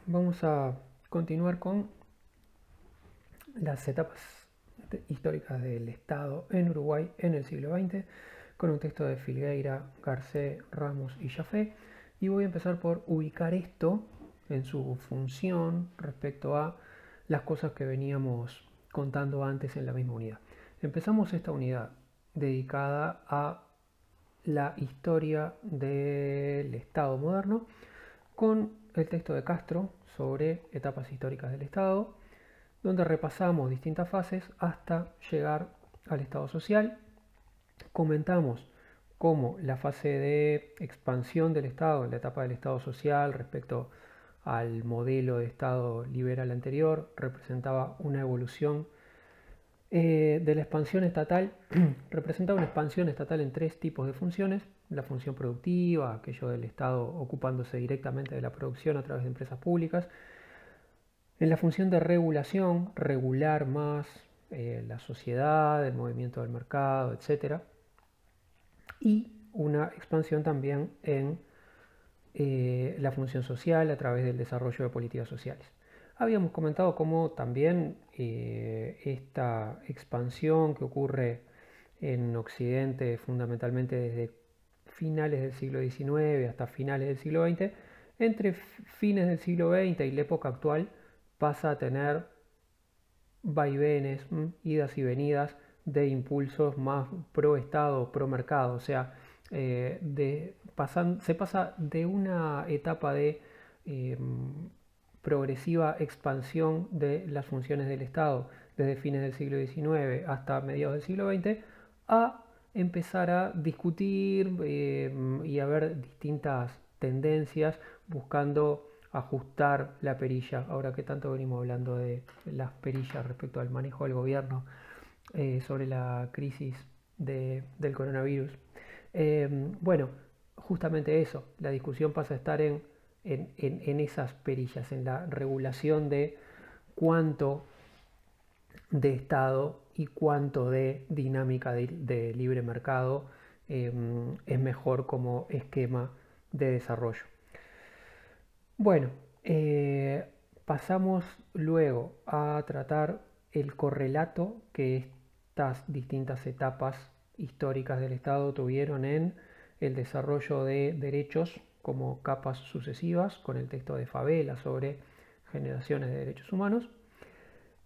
vamos a continuar con las etapas históricas del Estado en Uruguay en el siglo XX, con un texto de Filgueira, Garcés, Ramos y Jaffe, y voy a empezar por ubicar esto en su función respecto a las cosas que veníamos contando antes en la misma unidad. Empezamos esta unidad dedicada a la historia del Estado moderno con el texto de Castro sobre etapas históricas del Estado, donde repasamos distintas fases hasta llegar al Estado social. Comentamos cómo la fase de expansión del Estado, la etapa del Estado social respecto al modelo de Estado liberal anterior, representaba una evolución de la expansión estatal. Representaba una expansión estatal en tres tipos de funciones: la función productiva, aquello del Estado ocupándose directamente de la producción a través de empresas públicas; en la función de regulación, regular más la sociedad, el movimiento del mercado, etc. Y una expansión también en la función social a través del desarrollo de políticas sociales. Habíamos comentado cómo también esta expansión que ocurre en Occidente fundamentalmente desde finales del siglo XIX hasta finales del siglo XX, entre fines del siglo XX y la época actual pasa a tener vaivenes, idas y venidas de impulsos más pro Estado, pro mercado. O sea, se pasa de una etapa de progresiva expansión de las funciones del Estado desde fines del siglo XIX hasta mediados del siglo XX a empezar a discutir y a ver distintas tendencias buscando ajustar la perilla. Ahora que tanto venimos hablando de las perillas respecto al manejo del gobierno sobre la crisis del coronavirus. Bueno, justamente eso, la discusión pasa a estar en esas perillas, en la regulación de cuánto de Estado y cuánto de dinámica de libre mercado es mejor como esquema de desarrollo. Bueno, pasamos luego a tratar el correlato que estas distintas etapas históricas del Estado tuvieron en el desarrollo de derechos como capas sucesivas, con el texto de Favela sobre generaciones de derechos humanos.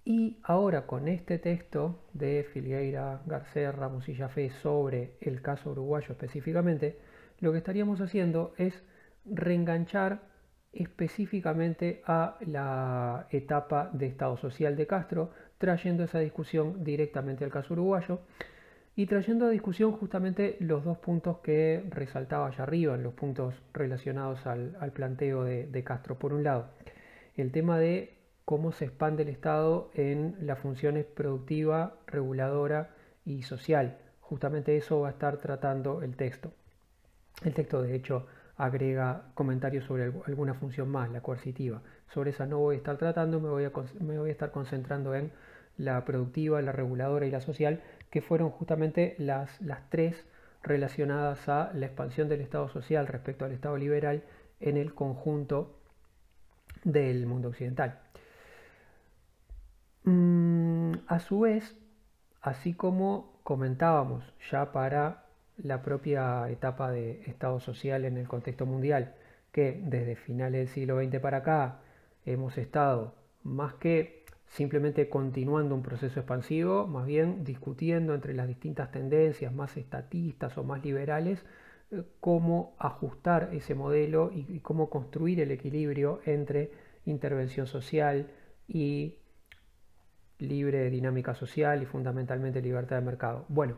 Y ahora con este texto de Filgueira, Garcés, Ramos y Jaffe sobre el caso uruguayo específicamente, lo que estaríamos haciendo es reenganchar específicamente a la etapa de Estado social de Castro, trayendo esa discusión directamente al caso uruguayo y trayendo a discusión justamente los dos puntos que resaltaba allá arriba, en los puntos relacionados al planteo de Castro. Por un lado, el tema de cómo se expande el Estado en las funciones productiva, reguladora y social. Justamente eso va a estar tratando el texto. El texto, de hecho, agrega comentarios sobre alguna función más, la coercitiva. Sobre esa no voy a estar tratando, me voy a estar concentrando en la productiva, la reguladora y la social, que fueron justamente las tres relacionadas a la expansión del Estado social respecto al Estado liberal en el conjunto del mundo occidental. A su vez, así como comentábamos ya para la propia etapa de Estado social en el contexto mundial, que desde finales del siglo XX para acá hemos estado más que simplemente continuando un proceso expansivo, más bien discutiendo entre las distintas tendencias más estatistas o más liberales, cómo ajustar ese modelo y cómo construir el equilibrio entre intervención social y libre dinámica social y fundamentalmente libertad de mercado. Bueno,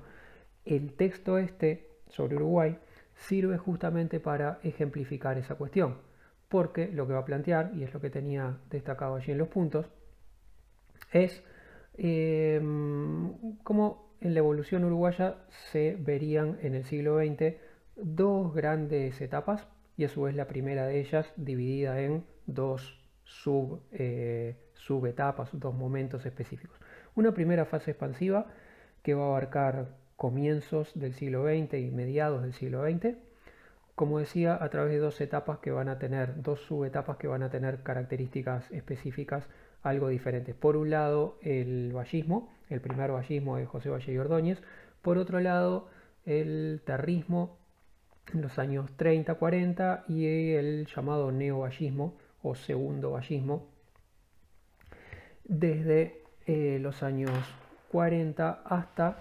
el texto este sobre Uruguay sirve justamente para ejemplificar esa cuestión, porque lo que va a plantear, y es lo que tenía destacado allí en los puntos, es cómo en la evolución uruguaya se verían en el siglo XX dos grandes etapas, y a su vez la primera de ellas dividida en dos subetapas, dos momentos específicos. Una primera fase expansiva que va a abarcar comienzos del siglo XX y mediados del siglo XX, como decía, a través de dos etapas que van a tener, dos subetapas que van a tener características específicas algo diferentes. Por un lado, el vallismo, el primer vallismo de José Valle y Ordóñez. Por otro lado, el terrismo en los años 30, 40 y el llamado neovallismo o segundo vallismo desde los años 40 hasta,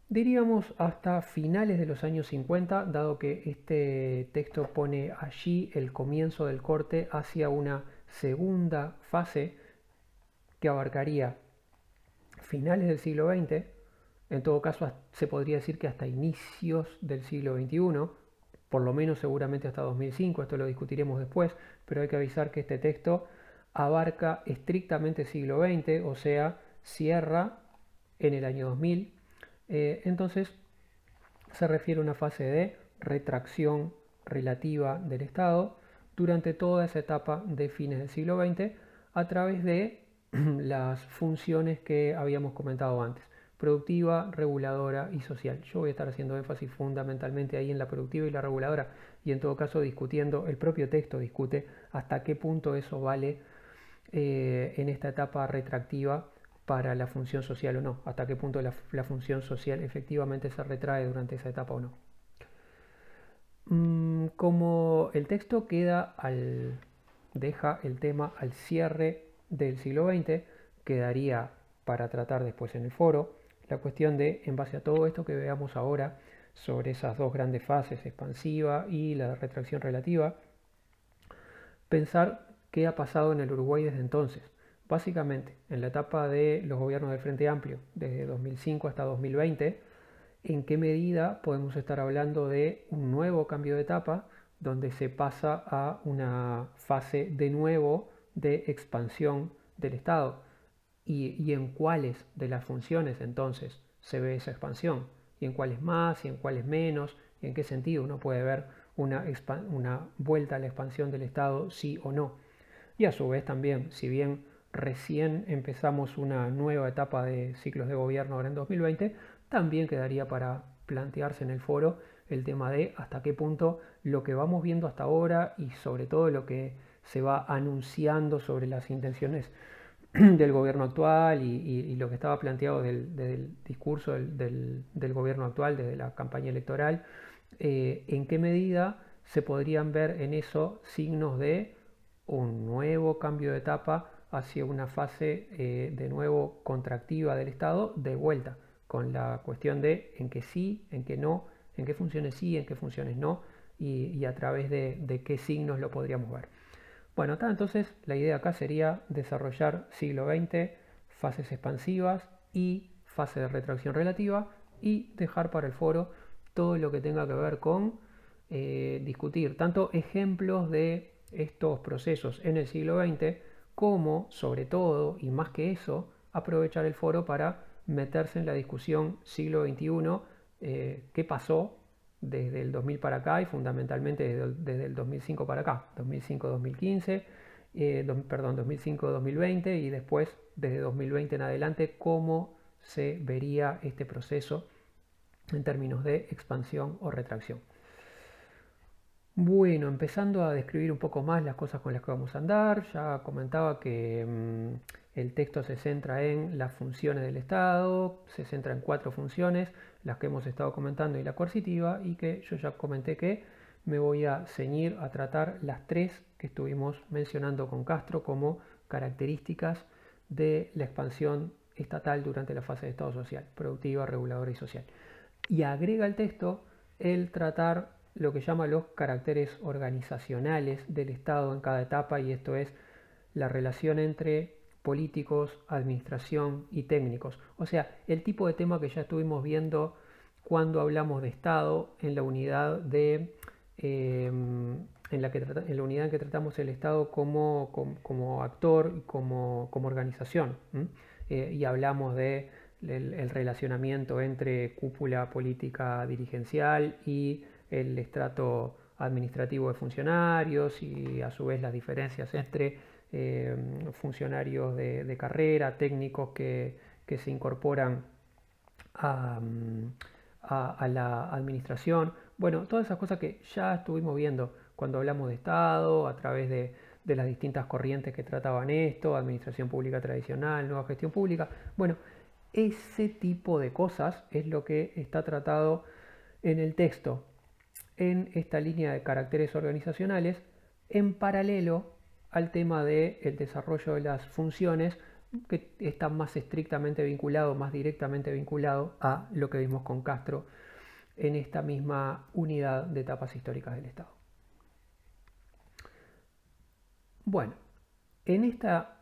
diríamos, hasta finales de los años 50, dado que este texto pone allí el comienzo del corte hacia una segunda fase que abarcaría finales del siglo XX, en todo caso se podría decir que hasta inicios del siglo XXI, por lo menos seguramente hasta 2005, esto lo discutiremos después, pero hay que avisar que este texto abarca estrictamente el siglo XX, o sea, cierra en el año 2000, entonces se refiere a una fase de retracción relativa del Estado durante toda esa etapa de fines del siglo XX a través de las funciones que habíamos comentado antes, productiva, reguladora y social. Yo voy a estar haciendo énfasis fundamentalmente ahí en la productiva y la reguladora, y en todo caso discutiendo, el propio texto discute hasta qué punto eso vale en esta etapa retractiva para la función social o no, hasta qué punto la función social efectivamente se retrae durante esa etapa o no. Como el texto deja el tema al cierre del siglo XX, quedaría para tratar después en el foro la cuestión de, en base a todo esto que veamos ahora sobre esas dos grandes fases, expansiva y la retracción relativa, pensar qué ha pasado en el Uruguay desde entonces. Básicamente, en la etapa de los gobiernos del Frente Amplio, desde 2005 hasta 2020, en qué medida podemos estar hablando de un nuevo cambio de etapa, donde se pasa a una fase de nuevo de expansión del Estado, y en cuáles de las funciones entonces se ve esa expansión, y en cuáles más, y en cuáles menos, y en qué sentido uno puede ver una vuelta a la expansión del Estado, sí o no. Y a su vez también, si bien recién empezamos una nueva etapa de ciclos de gobierno ahora en 2020, también quedaría para plantearse en el foro el tema de hasta qué punto lo que vamos viendo hasta ahora y sobre todo lo que se va anunciando sobre las intenciones del gobierno actual y lo que estaba planteado del discurso del gobierno actual desde la campaña electoral, en qué medida se podrían ver en eso signos de un nuevo cambio de etapa hacia una fase de nuevo contractiva del Estado de vuelta, con la cuestión de en qué sí, en qué no, en qué funciones sí, en qué funciones no, y a través de qué signos lo podríamos ver. Bueno, entonces la idea acá sería desarrollar siglo XX, fases expansivas y fase de retracción relativa, y dejar para el foro todo lo que tenga que ver con discutir tanto ejemplos de estos procesos en el siglo XX como, sobre todo, y más que eso, aprovechar el foro para meterse en la discusión siglo XXI, qué pasó desde el 2000 para acá y fundamentalmente desde el 2005 para acá, 2005-2015, perdón, 2005-2020 y después desde 2020 en adelante cómo se vería este proceso en términos de expansión o retracción. Bueno, empezando a describir un poco más las cosas con las que vamos a andar, ya comentaba que el texto se centra en las funciones del Estado, se centra en 4 funciones, las que hemos estado comentando y la coercitiva, y que yo ya comenté que me voy a ceñir a tratar las 3 que estuvimos mencionando con Castro como características de la expansión estatal durante la fase de Estado social, productiva, reguladora y social. Y agrega al texto el tratar lo que llama los caracteres organizacionales del Estado en cada etapa, y esto es la relación entre políticos, administración y técnicos. O sea, el tipo de tema que ya estuvimos viendo cuando hablamos de Estado en la unidad en la unidad en que tratamos el Estado como actor y como organización. Y hablamos de el relacionamiento entre cúpula política dirigencial y el estrato administrativo de funcionarios, y a su vez las diferencias entre funcionarios de carrera, técnicos que se incorporan a la administración. Bueno, todas esas cosas que ya estuvimos viendo cuando hablamos de Estado, a través de las distintas corrientes que trataban esto, administración pública tradicional, nueva gestión pública. Bueno, ese tipo de cosas es lo que está tratado en el texto, en esta línea de caracteres organizacionales, en paralelo al tema del desarrollo de las funciones, que está más estrictamente vinculado, más directamente vinculado a lo que vimos con Castro en esta misma unidad de etapas históricas del Estado. Bueno, en esta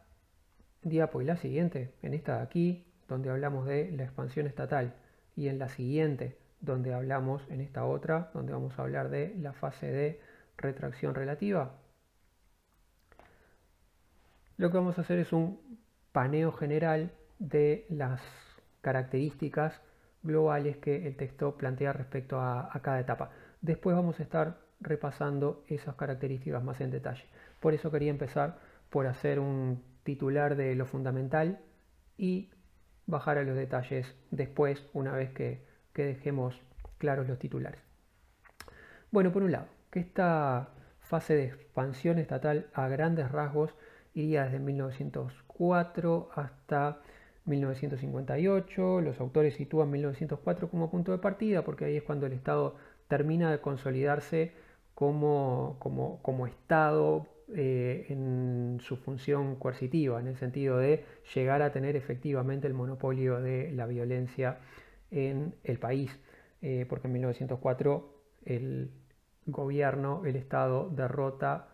diapo y la siguiente, en esta de aquí, donde hablamos de la expansión estatal, y en la siguiente, donde hablamos, en esta otra, donde vamos a hablar de la fase de retracción relativa, lo que vamos a hacer es un paneo general de las características globales que el texto plantea respecto a cada etapa. Después vamos a estar repasando esas características más en detalle. Por eso quería empezar por hacer un titular de lo fundamental y bajar a los detalles después, una vez que dejemos claros los titulares. Bueno, por un lado, que esta fase de expansión estatal a grandes rasgos iría desde 1904 hasta 1958. Los autores sitúan 1904 como punto de partida porque ahí es cuando el Estado termina de consolidarse como Estado en su función coercitiva, en el sentido de llegar a tener efectivamente el monopolio de la violencia en el país, porque en 1904 el gobierno, el Estado derrota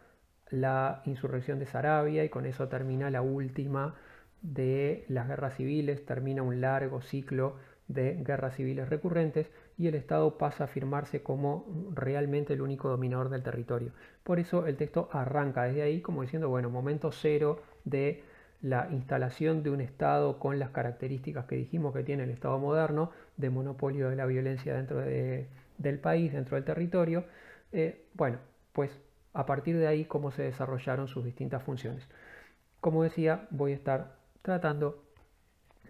la insurrección de Saravia y con eso termina la última de las guerras civiles, termina un largo ciclo de guerras civiles recurrentes y el Estado pasa a afirmarse como realmente el único dominador del territorio. Por eso el texto arranca desde ahí como diciendo, bueno, momento cero de la instalación de un Estado con las características que dijimos que tiene el Estado moderno, de monopolio de la violencia dentro del país, dentro del territorio. Bueno, pues a partir de ahí cómo se desarrollaron sus distintas funciones. Como decía, voy a estar tratando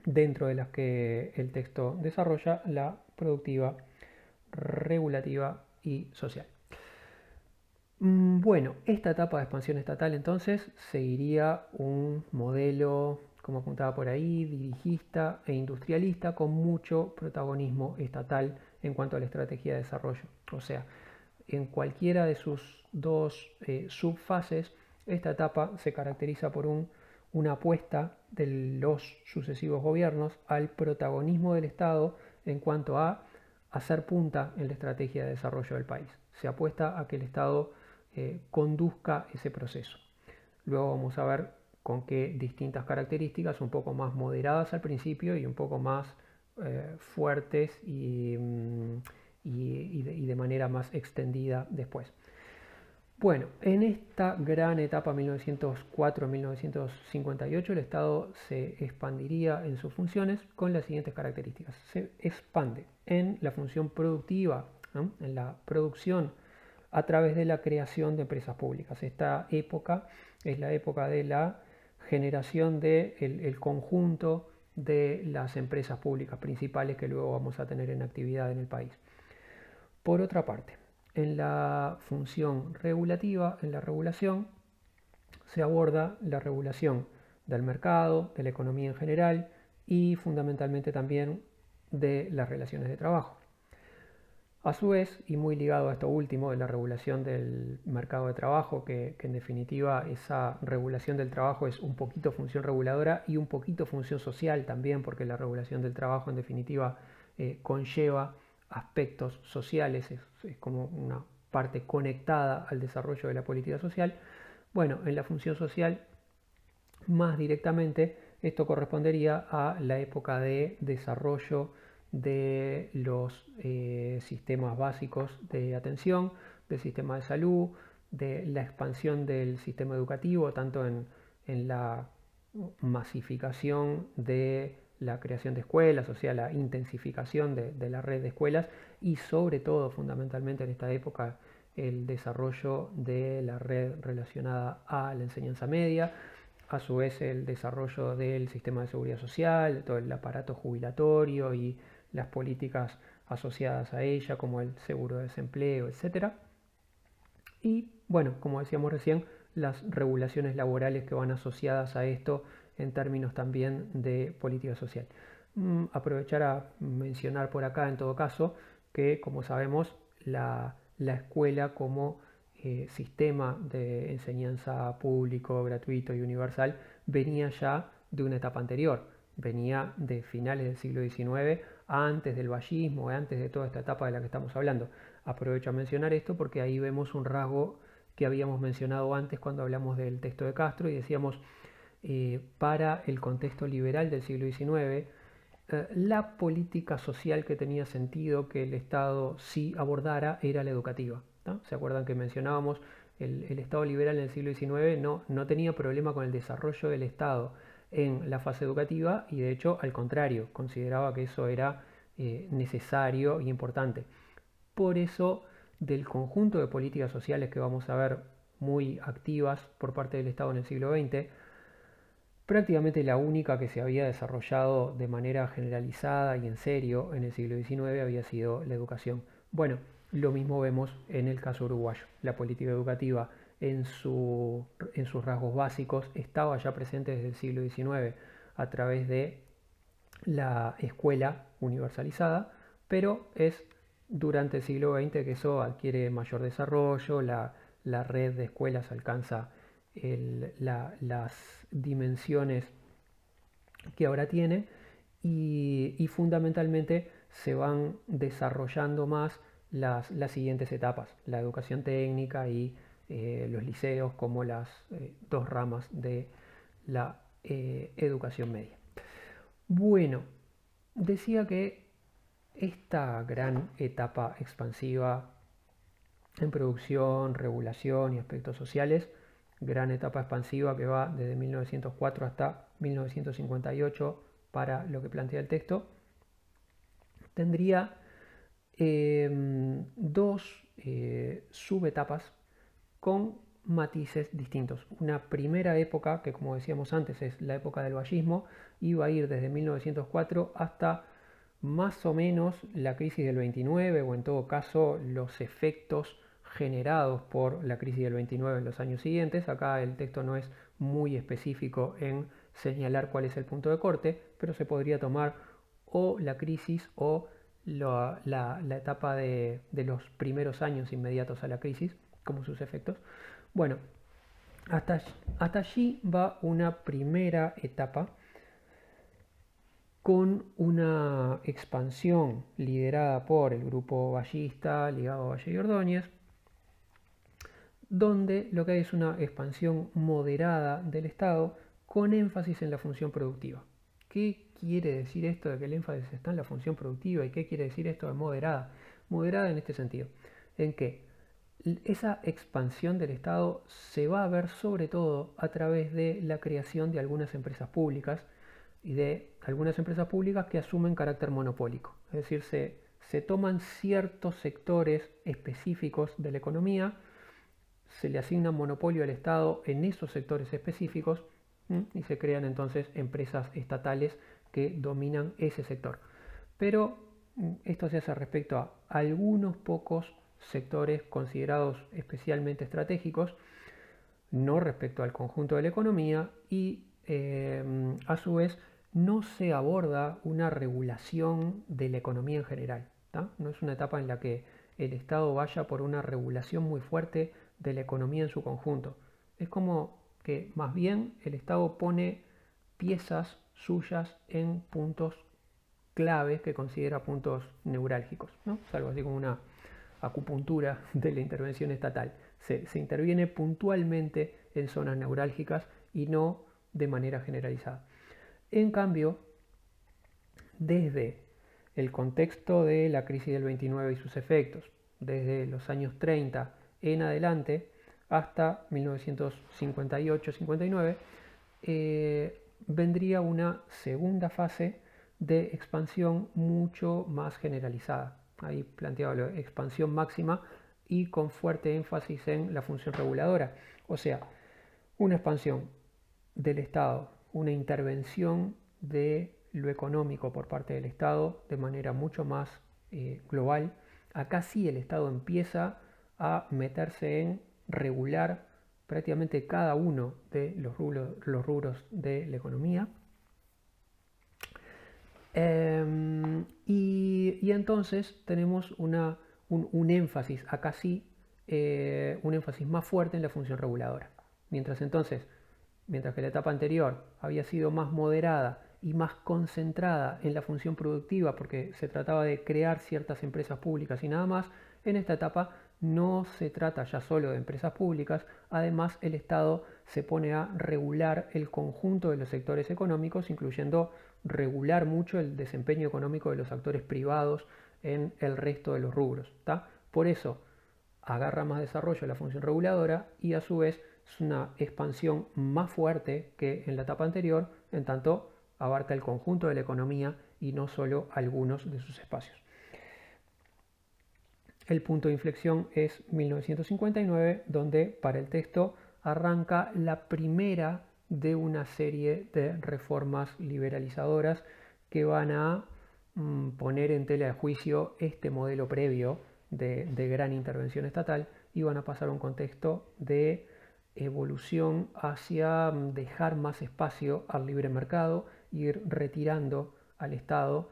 dentro de las que el texto desarrolla la productiva, regulativa y social. Bueno, esta etapa de expansión estatal entonces seguiría un modelo, como apuntaba por ahí, dirigista e industrialista con mucho protagonismo estatal en cuanto a la estrategia de desarrollo. O sea, en cualquiera de sus dos subfases, esta etapa se caracteriza por una apuesta de los sucesivos gobiernos al protagonismo del Estado en cuanto a hacer punta en la estrategia de desarrollo del país. Se apuesta a que el Estado conduzca ese proceso. Luego vamos a ver con qué distintas características, un poco más moderadas al principio y un poco más fuertes y de manera más extendida después. Bueno, en esta gran etapa 1904-1958 el Estado se expandiría en sus funciones con las siguientes características. Se expande en la función productiva, ¿no? En la producción a través de la creación de empresas públicas. Esta época es la época de la generación del conjunto de las empresas públicas principales que luego vamos a tener en actividad en el país. Por otra parte, en la función regulativa, en la regulación, se aborda la regulación del mercado, de la economía en general y fundamentalmente también de las relaciones de trabajo. A su vez, y muy ligado a esto último de la regulación del mercado de trabajo, que en definitiva esa regulación del trabajo es un poquito función reguladora y un poquito función social también, porque la regulación del trabajo en definitiva conlleva aspectos sociales, es como una parte conectada al desarrollo de la política social. Bueno, en la función social, más directamente, esto correspondería a la época de desarrollo de los sistemas básicos de atención, del sistema de salud, de la expansión del sistema educativo, tanto en la masificación de la creación de escuelas, o sea, la intensificación de la red de escuelas y sobre todo, fundamentalmente en esta época, el desarrollo de la red relacionada a la enseñanza media, a su vez el desarrollo del sistema de seguridad social, todo el aparato jubilatorio y las políticas asociadas a ella, como el seguro de desempleo, etc. Y bueno, como decíamos recién, las regulaciones laborales que van asociadas a esto en términos también de política social. Aprovechar a mencionar por acá, en todo caso, que como sabemos, la escuela como sistema de enseñanza público, gratuito y universal venía ya de una etapa anterior, venía de finales del siglo XIX, antes del vallismo, antes de toda esta etapa de la que estamos hablando. Aprovecho a mencionar esto porque ahí vemos un rasgo que habíamos mencionado antes cuando hablamos del texto de Castro y decíamos, para el contexto liberal del siglo XIX, la política social que tenía sentido que el Estado sí abordara era la educativa, ¿no? ¿Se acuerdan que mencionábamos el Estado liberal en el siglo XIX no tenía problema con el desarrollo del Estado en la fase educativa y de hecho al contrario, consideraba que eso era necesario y importante. Por eso, del conjunto de políticas sociales que vamos a ver muy activas por parte del Estado en el siglo XX, prácticamente la única que se había desarrollado de manera generalizada y en serio en el siglo XIX había sido la educación. Bueno, lo mismo vemos en el caso uruguayo. La política educativa en sus rasgos básicos estaba ya presente desde el siglo XIX a través de la escuela universalizada, pero es durante el siglo XX que eso adquiere mayor desarrollo, la red de escuelas alcanza las dimensiones que ahora tiene y fundamentalmente se van desarrollando más las siguientes etapas, la educación técnica y los liceos como las dos ramas de la educación media. Bueno, decía que esta gran etapa expansiva en producción, regulación y aspectos sociales, gran etapa expansiva que va desde 1904 hasta 1958 para lo que plantea el texto, tendría dos subetapas con matices distintos. Una primera época, que como decíamos antes es la época del vallismo, iba a ir desde 1904 hasta más o menos la crisis del 29 o en todo caso los efectos generados por la crisis del 29 en los años siguientes. Acá el texto no es muy específico en señalar cuál es el punto de corte, pero se podría tomar o la crisis o la etapa de los primeros años inmediatos a la crisis como sus efectos. Bueno, hasta allí va una primera etapa con una expansión liderada por el grupo vallista ligado a Valle y Ordóñez, donde lo que hay es una expansión moderada del Estado con énfasis en la función productiva. ¿Qué quiere decir esto de que el énfasis está en la función productiva y qué quiere decir esto de moderada? Moderada en este sentido, en que esa expansión del Estado se va a ver sobre todo a través de la creación de algunas empresas públicas y de algunas empresas públicas que asumen carácter monopólico. Es decir, se toman ciertos sectores específicos de la economía, se le asigna monopolio al Estado en esos sectores específicos y se crean entonces empresas estatales que dominan ese sector. Pero esto se hace respecto a algunos pocos sectores considerados especialmente estratégicos, no respecto al conjunto de la economía y a su vez no se aborda una regulación de la economía en general. ¿tá? No es una etapa en la que el Estado vaya por una regulación muy fuerte de la economía en su conjunto. Es como que más bien el Estado pone piezas suyas en puntos claves que considera puntos neurálgicos, ¿no? Es algo así como una acupuntura de la intervención estatal. Se interviene puntualmente en zonas neurálgicas y no de manera generalizada. En cambio, desde el contexto de la crisis del 29 y sus efectos, desde los años 30 en adelante hasta 1958-59, vendría una segunda fase de expansión mucho más generalizada. Ahí planteaba la expansión máxima y con fuerte énfasis en la función reguladora. O sea, una expansión del Estado, una intervención de lo económico por parte del Estado de manera mucho más global, acá sí el Estado empieza a meterse en regular prácticamente cada uno de los rubros de la economía. Y entonces tenemos un énfasis, acá sí, un énfasis más fuerte en la función reguladora. Mientras que la etapa anterior había sido más moderada y más concentrada en la función productiva porque se trataba de crear ciertas empresas públicas y nada más, en esta etapa no se trata ya solo de empresas públicas, además el Estado se pone a regular el conjunto de los sectores económicos, incluyendo regular mucho el desempeño económico de los actores privados en el resto de los rubros. ¿Tá? Por eso agarra más desarrollo la función reguladora y a su vez es una expansión más fuerte que en la etapa anterior, en tanto abarca el conjunto de la economía y no solo algunos de sus espacios. El punto de inflexión es 1959, donde para el texto arranca la primera de una serie de reformas liberalizadoras que van a poner en tela de juicio este modelo previo de gran intervención estatal y van a pasar a un contexto de evolución hacia dejar más espacio al libre mercado, ir retirando al Estado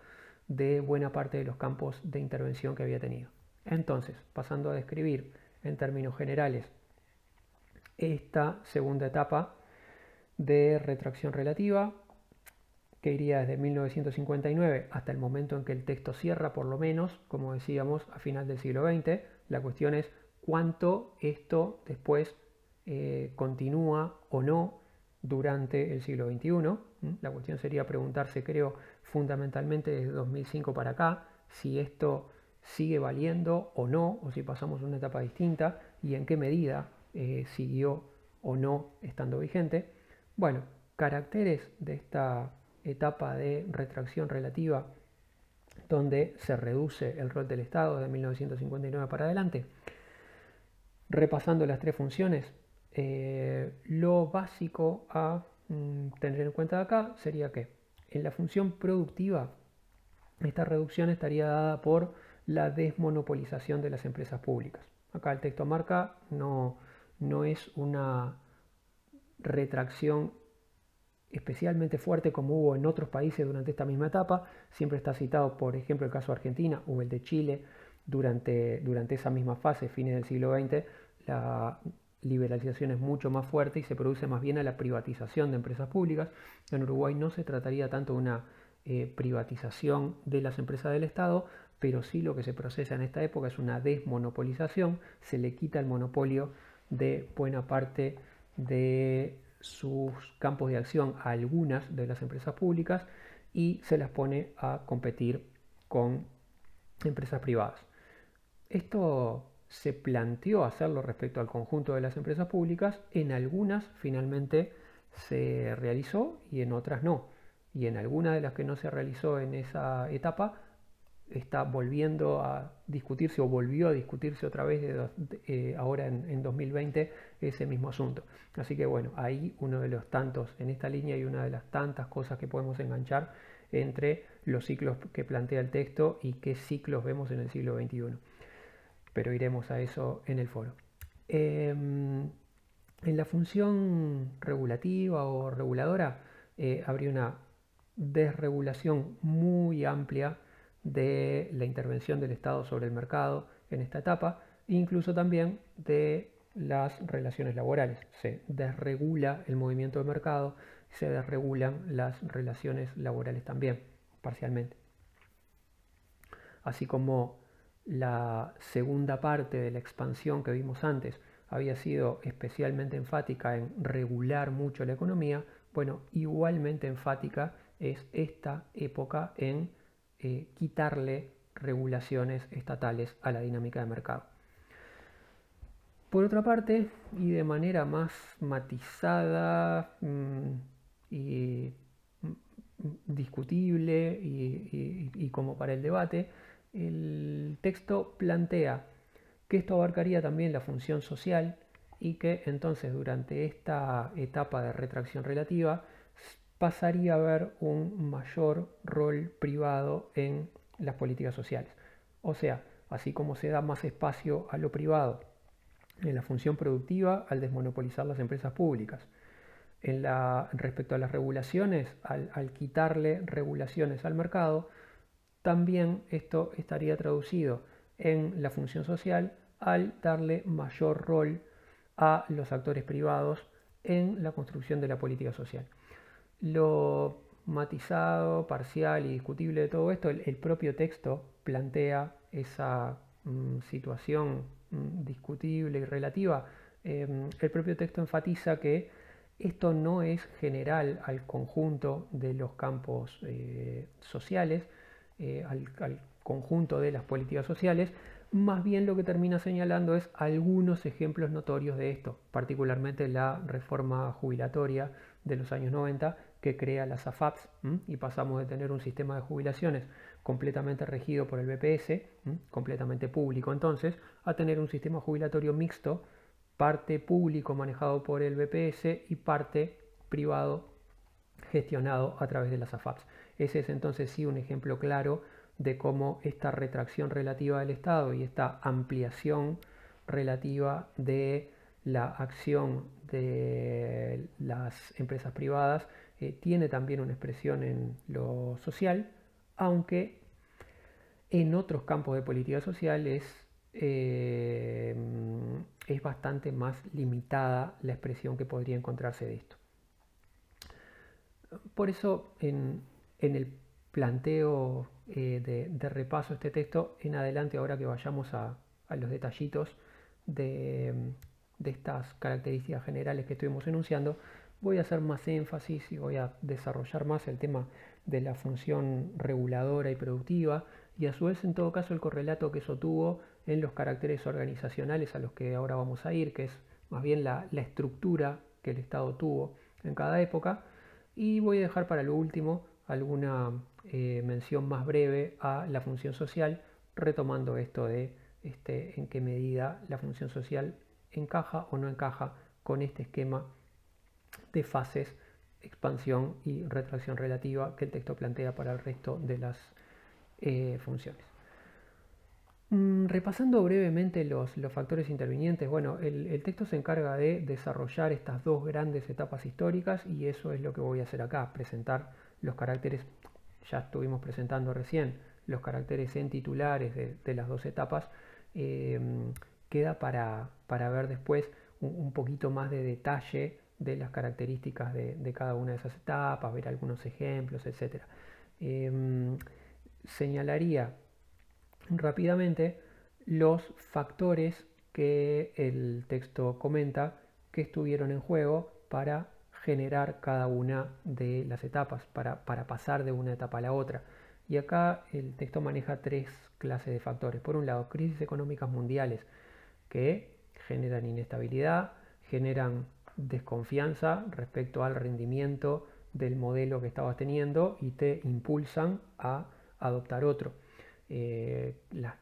de buena parte de los campos de intervención que había tenido. Entonces, pasando a describir en términos generales esta segunda etapa de retracción relativa, que iría desde 1959 hasta el momento en que el texto cierra, por lo menos, como decíamos, a final del siglo XX. La cuestión es cuánto esto después continúa o no durante el siglo XXI. La cuestión sería preguntarse, creo, fundamentalmente desde 2005 para acá, si esto sigue valiendo o no, o si pasamos a una etapa distinta y en qué medida siguió o no estando vigente. Bueno, caracteres de esta etapa de retracción relativa donde se reduce el rol del Estado de 1959 para adelante. Repasando las tres funciones, lo básico a tener en cuenta de acá sería que en la función productiva esta reducción estaría dada por la desmonopolización de las empresas públicas. Acá el texto marca no es una retracción especialmente fuerte como hubo en otros países durante esta misma etapa. Siempre está citado, por ejemplo, el caso de Argentina o el de Chile durante esa misma fase, fines del siglo XX. La liberalización es mucho más fuerte y se produce más bien a la privatización de empresas públicas. En Uruguay no se trataría tanto de una privatización de las empresas del Estado, pero sí lo que se procesa en esta época es una desmonopolización. Se le quita el monopolio de buena parte de sus campos de acción a algunas de las empresas públicas y se las pone a competir con empresas privadas. Esto se planteó hacerlo respecto al conjunto de las empresas públicas, en algunas finalmente se realizó y en otras no. Y en algunas de las que no se realizó en esa etapa está volviendo a discutirse o volvió a discutirse otra vez ahora en 2020 ese mismo asunto. Así que bueno, ahí uno de los tantos en esta línea y una de las tantas cosas que podemos enganchar entre los ciclos que plantea el texto y qué ciclos vemos en el siglo XXI. Pero iremos a eso en el foro. En la función regulativa o reguladora habría una desregulación muy amplia de la intervención del Estado sobre el mercado en esta etapa, incluso también de las relaciones laborales. Se desregula el movimiento de mercado, se desregulan las relaciones laborales también, parcialmente. Así como la segunda parte de la expansión que vimos antes había sido especialmente enfática en regular mucho la economía, bueno, igualmente enfática es esta época en quitarle regulaciones estatales a la dinámica de mercado. Por otra parte, y de manera más matizada y discutible y como para el debate, el texto plantea que esto abarcaría también la función social y que entonces durante esta etapa de retracción relativa pasaría a haber un mayor rol privado en las políticas sociales. O sea, así como se da más espacio a lo privado en la función productiva al desmonopolizar las empresas públicas. Respecto a las regulaciones, al quitarle regulaciones al mercado, también esto estaría traducido en la función social al darle mayor rol a los actores privados en la construcción de la política social. Lo matizado, parcial y discutible de todo esto, el propio texto plantea esa situación discutible y relativa. El propio texto enfatiza que esto no es general al conjunto de los campos sociales, al conjunto de las políticas sociales, más bien lo que termina señalando es algunos ejemplos notorios de esto, particularmente la reforma jubilatoria de los años 90 que crea las AFAPs y pasamos de tener un sistema de jubilaciones completamente regido por el BPS, completamente público entonces, a tener un sistema jubilatorio mixto, parte público manejado por el BPS y parte privado gestionado a través de las AFAPs. Ese es entonces sí un ejemplo claro de cómo esta retracción relativa del Estado y esta ampliación relativa de la acción de las empresas privadas tiene también una expresión en lo social, aunque en otros campos de política social es bastante más limitada la expresión que podría encontrarse de esto. Por eso en el planteo de repaso a este texto, en adelante ahora que vayamos a los detallitos de estas características generales que estuvimos enunciando, voy a hacer más énfasis y voy a desarrollar más el tema de la función reguladora y productiva y a su vez en todo caso el correlato que eso tuvo en los caracteres organizacionales a los que ahora vamos a ir, que es más bien la estructura que el Estado tuvo en cada época. Y voy a dejar para lo último alguna mención más breve a la función social, retomando esto de en qué medida la función social encaja o no encaja con este esquema de fases, expansión y retracción relativa que el texto plantea para el resto de las funciones. Repasando brevemente los factores intervinientes, bueno, el texto se encarga de desarrollar estas dos grandes etapas históricas y eso es lo que voy a hacer acá, presentar los caracteres, ya estuvimos presentando recién, los caracteres en titulares de las dos etapas, queda para ver después un poquito más de detalle de las características de cada una de esas etapas, ver algunos ejemplos, etc. Señalaría rápidamente los factores que el texto comenta que estuvieron en juego para generar cada una de las etapas, para pasar de una etapa a la otra. Y acá el texto maneja tres clases de factores. Por un lado, crisis económicas mundiales que generan inestabilidad, generan desconfianza respecto al rendimiento del modelo que estabas teniendo y te impulsan a adoptar otro. Las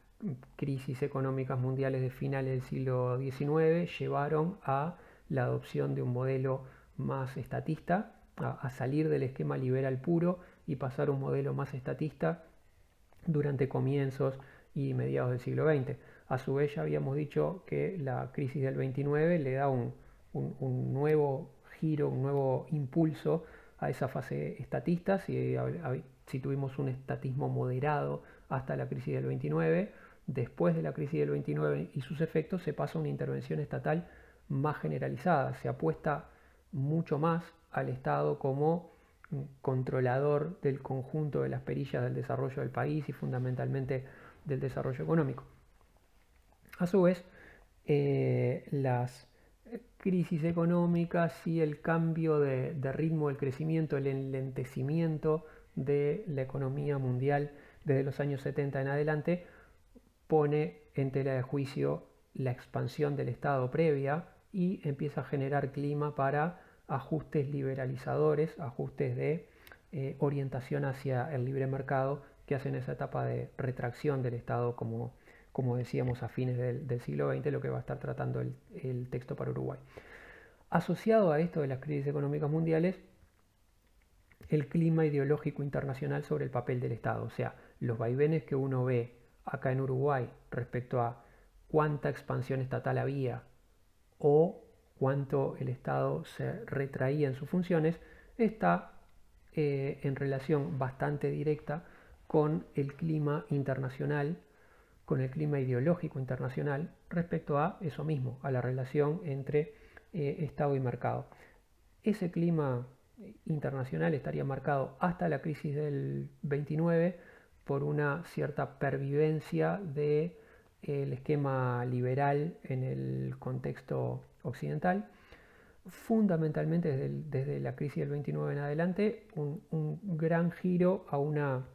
crisis económicas mundiales de finales del siglo XIX llevaron a la adopción de un modelo más estatista, a salir del esquema liberal puro y pasar a un modelo más estatista durante comienzos y mediados del siglo XX. A su vez ya habíamos dicho que la crisis del 29 le da un nuevo giro, un nuevo impulso a esa fase estatista. Si tuvimos un estatismo moderado hasta la crisis del 29, después de la crisis del 29 y sus efectos se pasa a una intervención estatal más generalizada, se apuesta mucho más al Estado como controlador del conjunto de las perillas del desarrollo del país y fundamentalmente del desarrollo económico. A su vez, las crisis económicas y el cambio de ritmo del crecimiento, el enlentecimiento de la economía mundial desde los años 70 en adelante, pone en tela de juicio la expansión del Estado previa y empieza a generar clima para ajustes liberalizadores, ajustes de orientación hacia el libre mercado que hacen esa etapa de retracción del Estado, como decíamos, a fines del siglo XX, lo que va a estar tratando el texto para Uruguay. Asociado a esto de las crisis económicas mundiales, el clima ideológico internacional sobre el papel del Estado, o sea, los vaivenes que uno ve acá en Uruguay respecto a cuánta expansión estatal había o cuánto el Estado se retraía en sus funciones, está en relación bastante directa con el clima internacional, con el clima ideológico internacional respecto a eso mismo, a la relación entre Estado y mercado. Ese clima internacional estaría marcado hasta la crisis del 29 por una cierta pervivencia del esquema liberal en el contexto occidental. Fundamentalmente desde la crisis del 29 en adelante, un gran giro a una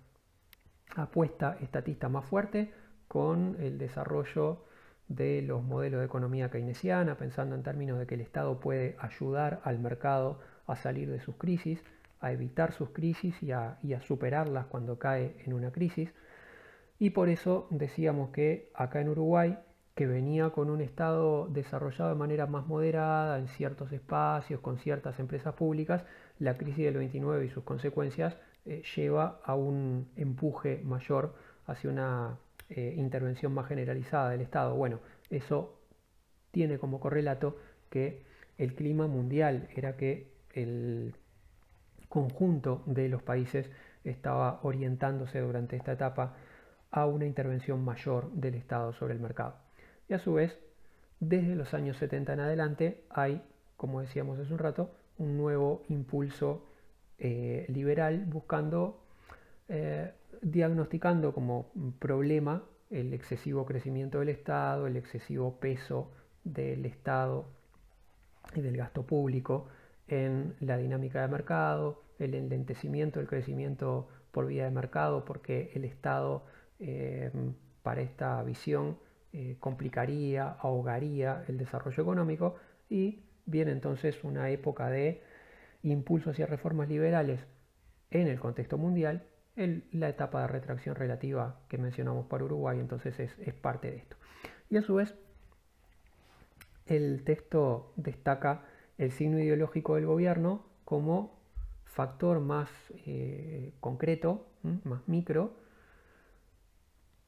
apuesta estatista más fuerte con el desarrollo de los modelos de economía keynesiana, pensando en términos de que el Estado puede ayudar al mercado a salir de sus crisis, a evitar sus crisis y a superarlas cuando cae en una crisis. Y por eso decíamos que acá en Uruguay, que venía con un Estado desarrollado de manera más moderada en ciertos espacios, con ciertas empresas públicas, la crisis del 29 y sus consecuencias lleva a un empuje mayor hacia una intervención más generalizada del Estado. Bueno, eso tiene como correlato que el clima mundial era que el conjunto de los países estaba orientándose durante esta etapa a una intervención mayor del Estado sobre el mercado. Y a su vez, desde los años 70 en adelante hay, como decíamos hace un rato, un nuevo impulso liberal buscando, diagnosticando como problema el excesivo crecimiento del Estado, el excesivo peso del Estado y del gasto público en la dinámica de mercado, el enlentecimiento del crecimiento por vía de mercado, porque el Estado para esta visión complicaría, ahogaría el desarrollo económico, y viene entonces una época de impulso hacia reformas liberales en el contexto mundial. La etapa de retracción relativa que mencionamos para Uruguay entonces es parte de esto. Y a su vez el texto destaca el signo ideológico del gobierno como factor más concreto, más micro,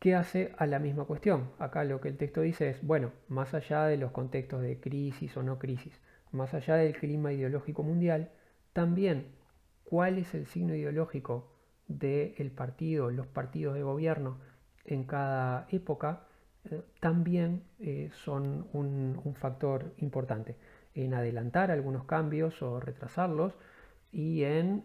que hace a la misma cuestión. Acá lo que el texto dice es, bueno, más allá de los contextos de crisis o no crisis, más allá del clima ideológico mundial, también cuál es el signo ideológico del partido, los partidos de gobierno en cada época, también son un factor importante en adelantar algunos cambios o retrasarlos, y en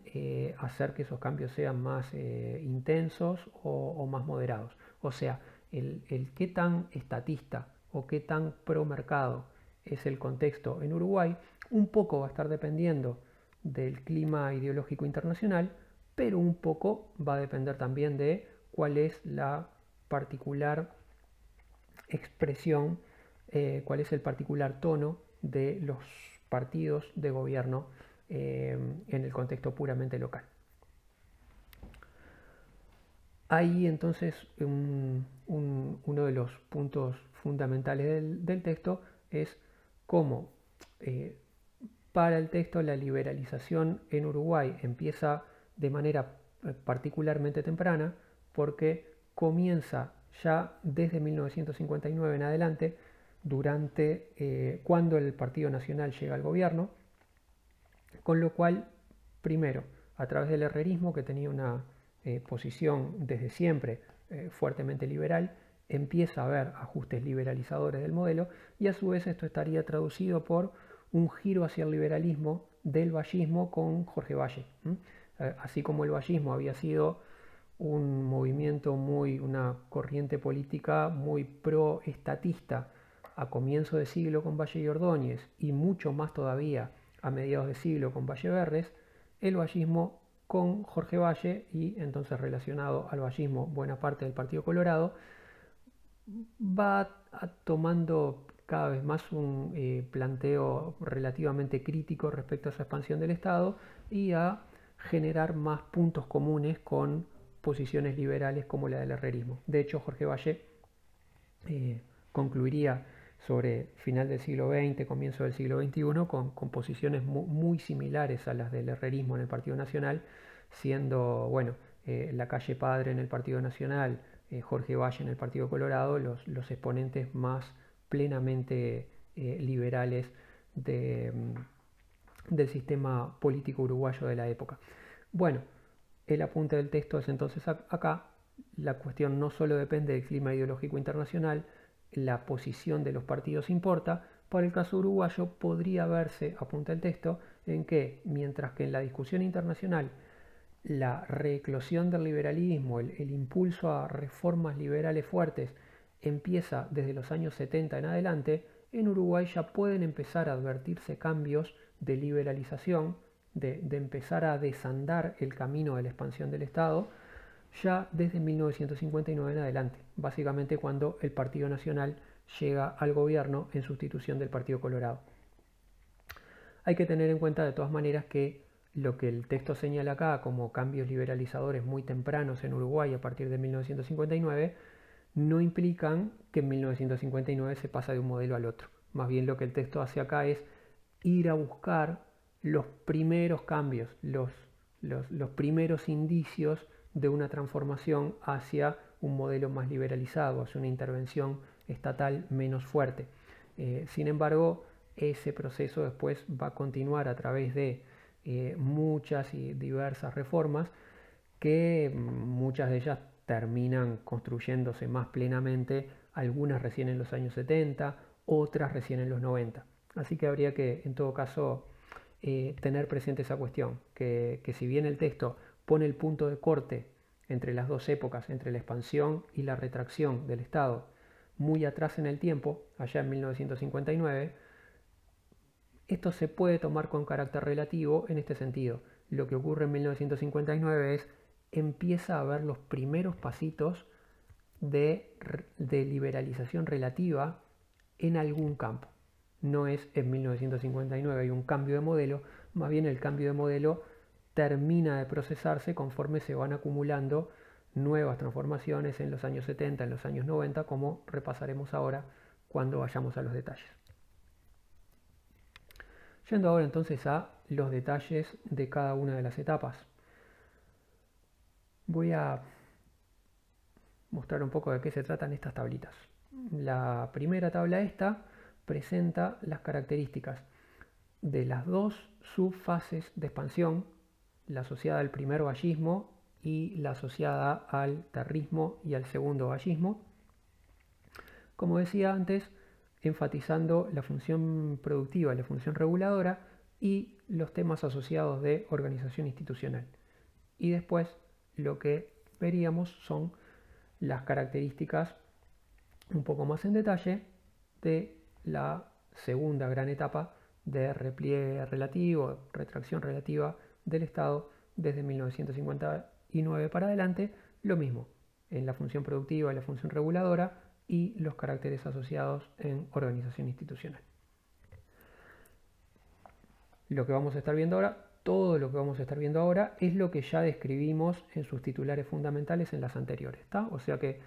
hacer que esos cambios sean más intensos o más moderados. O sea, el qué tan estatista o qué tan pro mercado es el contexto en Uruguay, un poco va a estar dependiendo del clima ideológico internacional, pero un poco va a depender también de cuál es la particular expresión, cuál es el particular tono de los partidos de gobierno en el contexto puramente local. Ahí entonces uno de los puntos fundamentales del texto es cómo para el texto la liberalización en Uruguay empieza de manera particularmente temprana, porque comienza ya desde 1959 en adelante, cuando el Partido Nacional llega al gobierno, con lo cual, primero, a través del herrerismo, que tenía una posición desde siempre fuertemente liberal, empieza a haber ajustes liberalizadores del modelo, y a su vez esto estaría traducido por un giro hacia el liberalismo del vallismo con Jorge Valle. Así como el vallismo había sido un movimiento una corriente política muy pro-estatista a comienzo de siglo con Valle y Ordóñez, y mucho más todavía a mediados de siglo con Valle Verdes, el vallismo con Jorge Valle, y entonces relacionado al vallismo buena parte del Partido Colorado, va tomando cada vez más un planteo relativamente crítico respecto a esa expansión del Estado, y a generar más puntos comunes con posiciones liberales como la del herrerismo. De hecho, Jorge Valle concluiría sobre final del siglo XX, comienzo del siglo XXI, con posiciones muy similares a las del herrerismo en el Partido Nacional, siendo, bueno, la calle padre en el Partido Nacional Jorge Valle en el Partido Colorado, los exponentes más plenamente liberales del sistema político uruguayo de la época. Bueno, el apunte del texto es entonces acá, la cuestión no solo depende del clima ideológico internacional, la posición de los partidos importa. Para el caso uruguayo podría verse, apunta el texto, en que mientras que en la discusión internacional la reeclosión del liberalismo, el impulso a reformas liberales fuertes empieza desde los años 70 en adelante, en Uruguay ya pueden empezar a advertirse cambios de liberalización, de empezar a desandar el camino de la expansión del Estado, ya desde 1959 en adelante, básicamente cuando el Partido Nacional llega al gobierno en sustitución del Partido Colorado. Hay que tener en cuenta de todas maneras que lo que el texto señala acá como cambios liberalizadores muy tempranos en Uruguay a partir de 1959 no implican que en 1959 se pasa de un modelo al otro. Más bien lo que el texto hace acá es ir a buscar los primeros cambios, los primeros indicios de una transformación hacia un modelo más liberalizado, hacia una intervención estatal menos fuerte. Sin embargo, ese proceso después va a continuar a través de muchas y diversas reformas que muchas de ellas terminan construyéndose más plenamente, algunas recién en los años 70, otras recién en los 90. Así que habría que, en todo caso, tener presente esa cuestión, que si bien el texto pone el punto de corte entre las dos épocas, entre la expansión y la retracción del Estado, muy atrás en el tiempo, allá en 1959, esto se puede tomar con carácter relativo en este sentido. Lo que ocurre en 1959 es empieza a haber los primeros pasitos de liberalización relativa en algún campo. No es en 1959 hay un cambio de modelo, más bien el cambio de modelo termina de procesarse conforme se van acumulando nuevas transformaciones en los años 70, en los años 90, como repasaremos ahora cuando vayamos a los detalles. Yendo ahora entonces a los detalles de cada una de las etapas. Voy a mostrar un poco de qué se tratan estas tablitas. La primera tabla esta presenta las características de las dos subfases de expansión, la asociada al primer vallismo y la asociada al terrismo y al segundo vallismo. Como decía antes, enfatizando la función productiva, la función reguladora y los temas asociados de organización institucional. Y después lo que veríamos son las características un poco más en detalle de la segunda gran etapa de repliegue relativo, retracción relativa del Estado desde 1959 para adelante, lo mismo en la función productiva y la función reguladora y los caracteres asociados en organización institucional. Lo que vamos a estar viendo ahora, todo lo que vamos a estar viendo ahora es lo que ya describimos en sus titulares fundamentales en las anteriores, ¿está? O sea que,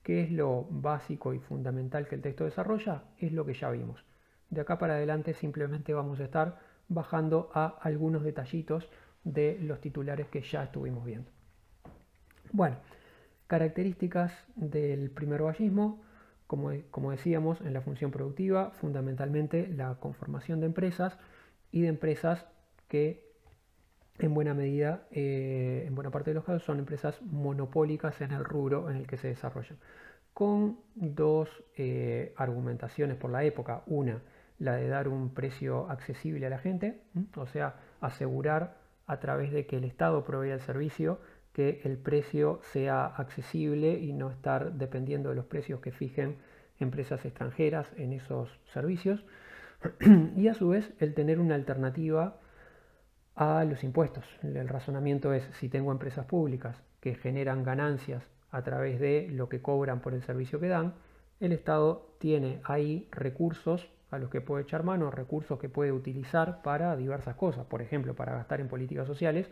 ¿qué es lo básico y fundamental que el texto desarrolla? Es lo que ya vimos. De acá para adelante simplemente vamos a estar bajando a algunos detallitos de los titulares que ya estuvimos viendo. Bueno, características del primer vallismo, como decíamos, en la función productiva, fundamentalmente la conformación de empresas y de empresas que en buena medida, en buena parte de los casos, son empresas monopólicas en el rubro en el que se desarrollan, con dos argumentaciones por la época. Una, la de dar un precio accesible a la gente, o sea, asegurar a través de que el Estado provea el servicio que el precio sea accesible y no estar dependiendo de los precios que fijen empresas extranjeras en esos servicios. Y a su vez el tener una alternativa a los impuestos. El razonamiento es, si tengo empresas públicas que generan ganancias a través de lo que cobran por el servicio que dan, el Estado tiene ahí recursos a los que puede echar mano, recursos que puede utilizar para diversas cosas, por ejemplo, para gastar en políticas sociales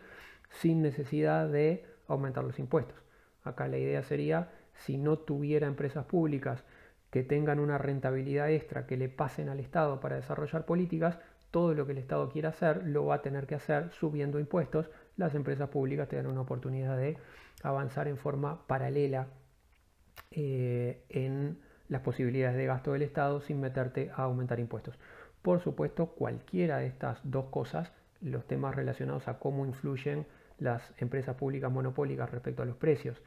sin necesidad de aumentar los impuestos. Acá la idea sería, si no tuviera empresas públicas que tengan una rentabilidad extra que le pasen al Estado para desarrollar políticas, todo lo que el Estado quiera hacer lo va a tener que hacer subiendo impuestos. Las empresas públicas tendrán una oportunidad de avanzar en forma paralela en las posibilidades de gasto del Estado sin meterte a aumentar impuestos. Por supuesto, cualquiera de estas dos cosas, los temas relacionados a cómo influyen las empresas públicas monopólicas respecto a los precios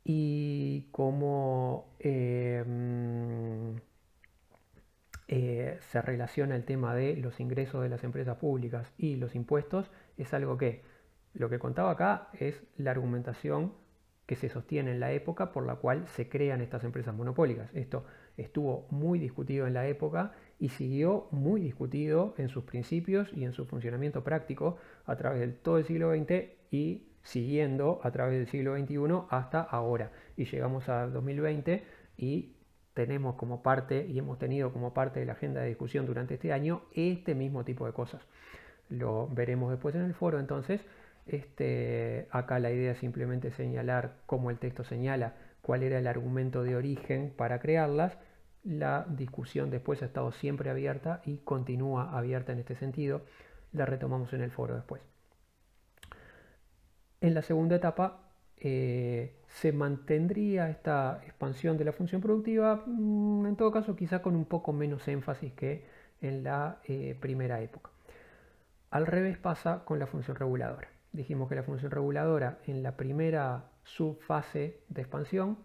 y cómo se relaciona el tema de los ingresos de las empresas públicas y los impuestos, es algo que lo que contaba acá es la argumentación que se sostiene en la época por la cual se crean estas empresas monopólicas. Esto estuvo muy discutido en la época y siguió muy discutido en sus principios y en su funcionamiento práctico a través de todo el siglo XX y siguiendo a través del siglo XXI hasta ahora. Y llegamos a 2020 y tenemos como parte y hemos tenido como parte de la agenda de discusión durante este año este mismo tipo de cosas. Lo veremos después en el foro. Entonces, acá la idea es simplemente señalar, como el texto señala, cuál era el argumento de origen para crearlas. La discusión después ha estado siempre abierta y continúa abierta en este sentido. La retomamos en el foro después. En la segunda etapa se mantendría esta expansión de la función productiva, en todo caso quizá con un poco menos énfasis que en la primera época. Al revés pasa con la función reguladora. Dijimos que la función reguladora en la primera subfase de expansión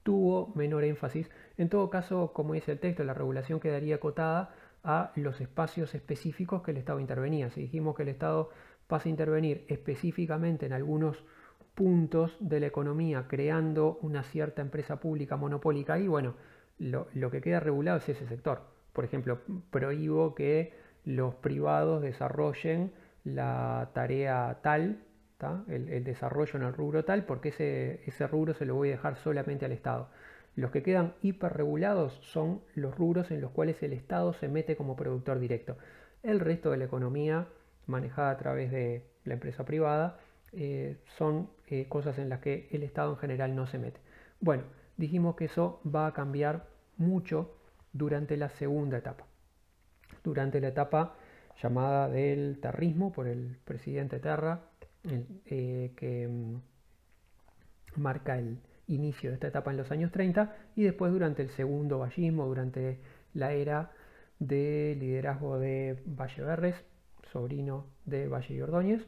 tuvo menor énfasis. En todo caso, como dice el texto, la regulación quedaría acotada a los espacios específicos que el Estado intervenía. Si dijimos que el Estado pasa a intervenir específicamente en algunos puntos de la economía, creando una cierta empresa pública monopólica, y bueno, lo que queda regulado es ese sector. Por ejemplo, prohíbo que los privados desarrollen la tarea tal, el desarrollo en el rubro tal, porque ese rubro se lo voy a dejar solamente al Estado. Los que quedan hiperregulados son los rubros en los cuales el Estado se mete como productor directo. El resto de la economía manejada a través de la empresa privada son cosas en las que el Estado en general no se mete. Bueno, dijimos que eso va a cambiar mucho durante la segunda etapa. Durante la etapa llamada del terrismo por el presidente Terra, que marca el inicio de esta etapa en los años 30, y después durante el segundo vallismo, durante la era de liderazgo de Valle Verres, sobrino de Valle y Ordóñez.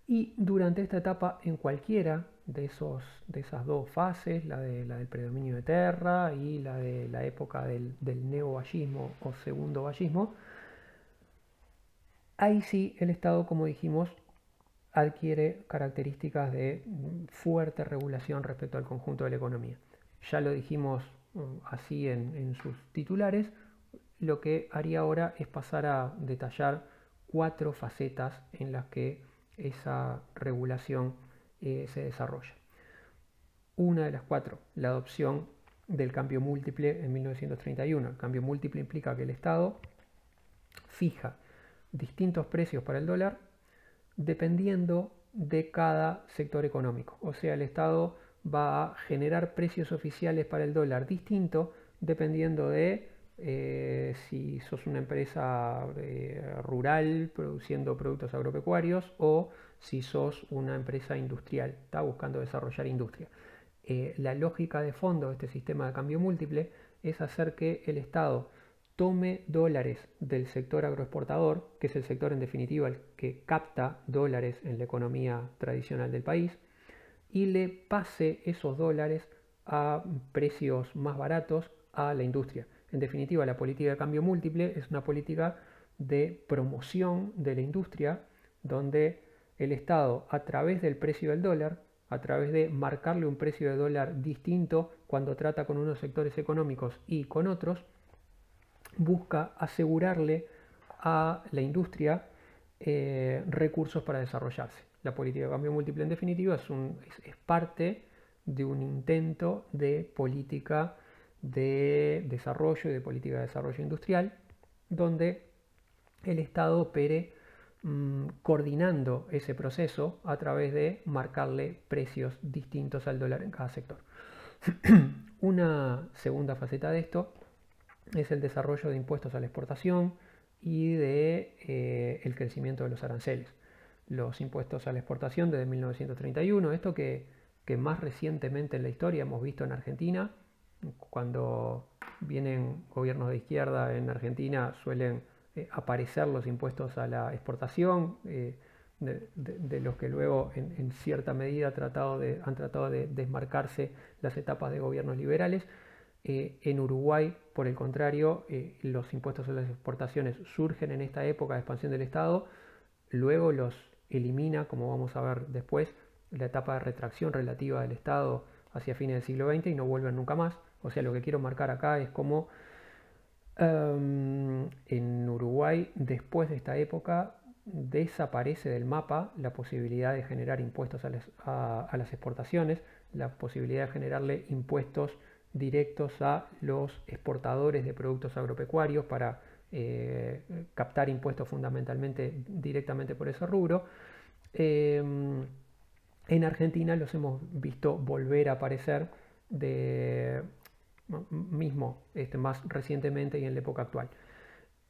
Y durante esta etapa, en cualquiera de esas dos fases, la del predominio de Terra y la de la época del neovallismo o segundo vallismo, ahí sí el Estado, como dijimos, adquiere características de fuerte regulación respecto al conjunto de la economía. Ya lo dijimos así en sus titulares. Lo que haría ahora es pasar a detallar 4 facetas en las que esa regulación se desarrolla. Una de las 4, la adopción del cambio múltiple en 1931. El cambio múltiple implica que el Estado fija distintos precios para el dólar dependiendo de cada sector económico. O sea, el Estado va a generar precios oficiales para el dólar distinto dependiendo de si sos una empresa rural produciendo productos agropecuarios o si sos una empresa industrial, está buscando desarrollar industria. La lógica de fondo de este sistema de cambio múltiple es hacer que el Estado tome dólares del sector agroexportador, que es el sector en definitiva el que capta dólares en la economía tradicional del país, y le pase esos dólares a precios más baratos a la industria. En definitiva, la política de cambio múltiple es una política de promoción de la industria, donde el Estado, a través del precio del dólar, a través de marcarle un precio de dólar distinto cuando trata con unos sectores económicos y con otros, busca asegurarle a la industria recursos para desarrollarse. La política de cambio múltiple, en definitiva, es parte de un intento de política de desarrollo y de política de desarrollo industrial, donde el Estado opere coordinando ese proceso a través de marcarle precios distintos al dólar en cada sector. Una segunda faceta de esto es el desarrollo de impuestos a la exportación y de el crecimiento de los aranceles. Los impuestos a la exportación desde 1931, esto que que más recientemente en la historia hemos visto en Argentina. Cuando vienen gobiernos de izquierda en Argentina suelen aparecer los impuestos a la exportación, de los que luego en cierta medida han tratado de desmarcarse las etapas de gobiernos liberales. En Uruguay, por el contrario, los impuestos a las exportaciones surgen en esta época de expansión del Estado, luego los elimina, como vamos a ver después, la etapa de retracción relativa del Estado hacia fines del siglo XX y no vuelven nunca más. O sea, lo que quiero marcar acá es cómo en Uruguay, después de esta época, desaparece del mapa la posibilidad de generar impuestos a las exportaciones, la posibilidad de generarle impuestos directos a los exportadores de productos agropecuarios para captar impuestos fundamentalmente directamente por ese rubro. En Argentina los hemos visto volver a aparecer mismo más recientemente y en la época actual.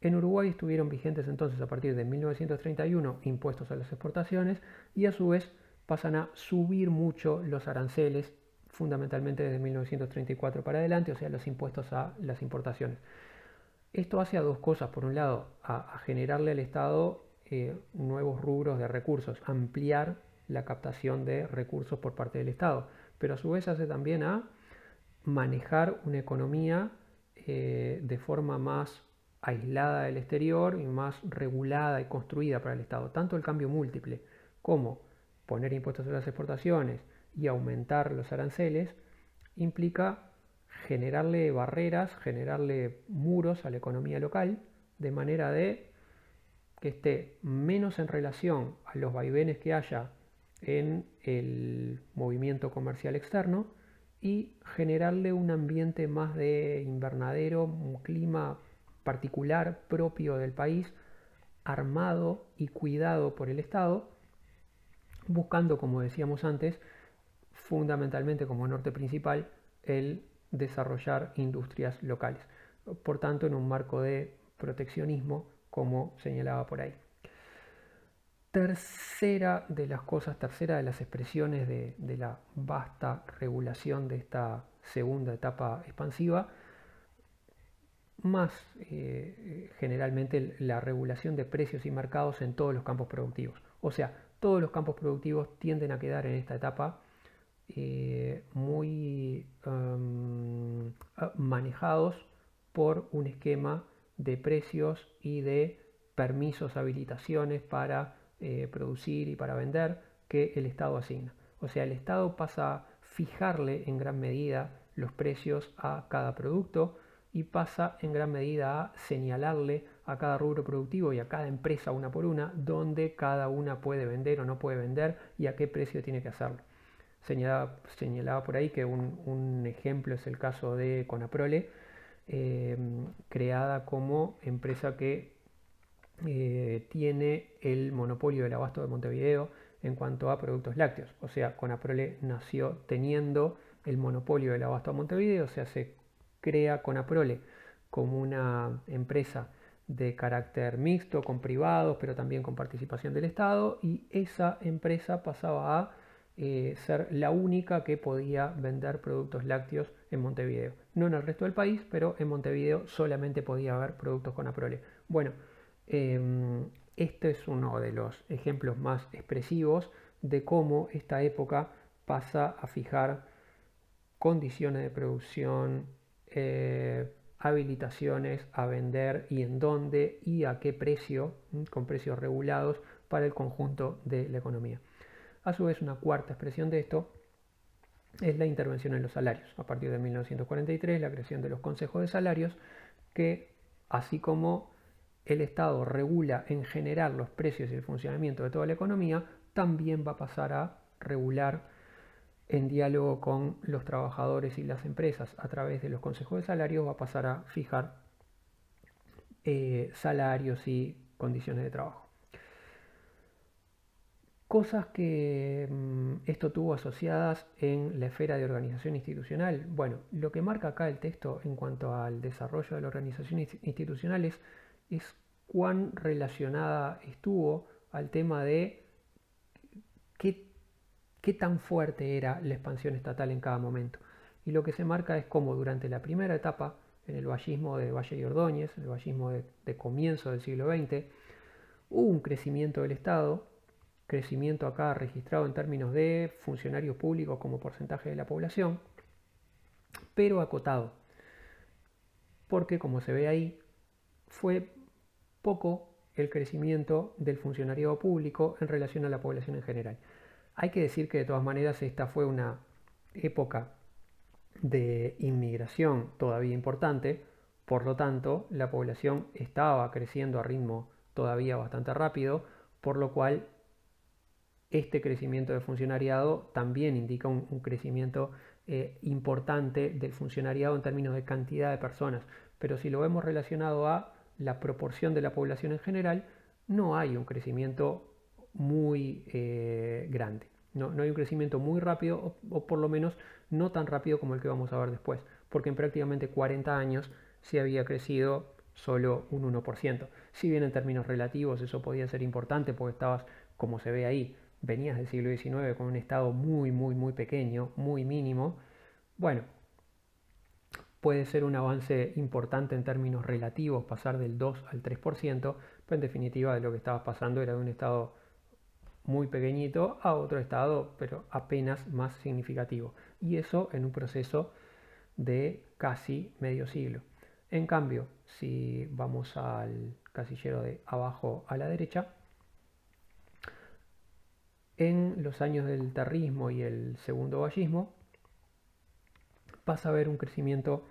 En Uruguay estuvieron vigentes entonces a partir de 1931 impuestos a las exportaciones y a su vez pasan a subir mucho los aranceles, fundamentalmente desde 1934 para adelante, o sea, los impuestos a las importaciones. Esto hace a dos cosas. Por un lado, a generarle al Estado nuevos rubros de recursos, ampliar la captación de recursos por parte del Estado, pero a su vez hace también a manejar una economía de forma más aislada del exterior y más regulada y construida para el Estado. Tanto el cambio múltiple como poner impuestos a las exportaciones y aumentar los aranceles implica generarle barreras, generarle muros a la economía local, de manera de que esté menos en relación a los vaivenes que haya en el movimiento comercial externo y generarle un ambiente más de invernadero, un clima particular propio del país, armado y cuidado por el Estado, buscando, como decíamos antes, fundamentalmente como norte principal, el desarrollar industrias locales. Por tanto, en un marco de proteccionismo, como señalaba por ahí. Tercera de las cosas, tercera de las expresiones de la vasta regulación de esta segunda etapa expansiva, más generalmente la regulación de precios y mercados en todos los campos productivos. O sea, todos los campos productivos tienden a quedar en esta etapa muy manejados por un esquema de precios y de permisos, habilitaciones para producir y para vender que el Estado asigna. O sea, el Estado pasa a fijarle en gran medida los precios a cada producto y pasa en gran medida a señalarle a cada rubro productivo y a cada empresa una por una dónde cada una puede vender o no puede vender y a qué precio tiene que hacerlo. Señalaba por ahí que un ejemplo es el caso de Conaprole, creada como empresa que tiene el monopolio del abasto de Montevideo en cuanto a productos lácteos. O sea, Conaprole nació teniendo el monopolio del abasto a Montevideo, o sea, se crea Conaprole como una empresa de carácter mixto, con privados, pero también con participación del Estado, y esa empresa pasaba a ser la única que podía vender productos lácteos en Montevideo. No en el resto del país, pero en Montevideo solamente podía haber productos Conaprole. Bueno, este es uno de los ejemplos más expresivos de cómo esta época pasa a fijar condiciones de producción, habilitaciones a vender y en dónde y a qué precio, con precios regulados para el conjunto de la economía. A su vez, una cuarta expresión de esto es la intervención en los salarios. A partir de 1943, la creación de los consejos de salarios, que así como el Estado regula en general los precios y el funcionamiento de toda la economía, también va a pasar a regular en diálogo con los trabajadores y las empresas a través de los consejos de salarios, va a pasar a fijar salarios y condiciones de trabajo. Cosas que esto tuvo asociadas en la esfera de organización institucional. Bueno, lo que marca acá el texto en cuanto al desarrollo de la organización institucional es cuán relacionada estuvo al tema de qué qué tan fuerte era la expansión estatal en cada momento. Y lo que se marca es cómo durante la primera etapa, en el vallismo de Valle y Ordóñez, el vallismo de comienzo del siglo XX, hubo un crecimiento del Estado, crecimiento acá registrado en términos de funcionarios públicos como porcentaje de la población, pero acotado, porque como se ve ahí, fue poco el crecimiento del funcionariado público en relación a la población en general. Hay que decir que de todas maneras esta fue una época de inmigración todavía importante, por lo tanto la población estaba creciendo a ritmo todavía bastante rápido, por lo cual este crecimiento del funcionariado también indica un crecimiento importante del funcionariado en términos de cantidad de personas, pero si lo vemos relacionado a la proporción de la población en general, no hay un crecimiento muy grande. No hay un crecimiento muy rápido o por lo menos no tan rápido como el que vamos a ver después, porque en prácticamente 40 años se había crecido solo un 1%. Si bien en términos relativos eso podía ser importante porque estabas, como se ve ahí, venías del siglo XIX con un estado muy pequeño, muy mínimo, bueno, puede ser un avance importante en términos relativos pasar del 2 al 3%, pero en definitiva de lo que estabas pasando era de un estado muy pequeñito a otro estado, pero apenas más significativo. Y eso en un proceso de casi medio siglo. En cambio, si vamos al casillero de abajo a la derecha, en los años del terrismo y el segundo vallismo pasa a haber un crecimiento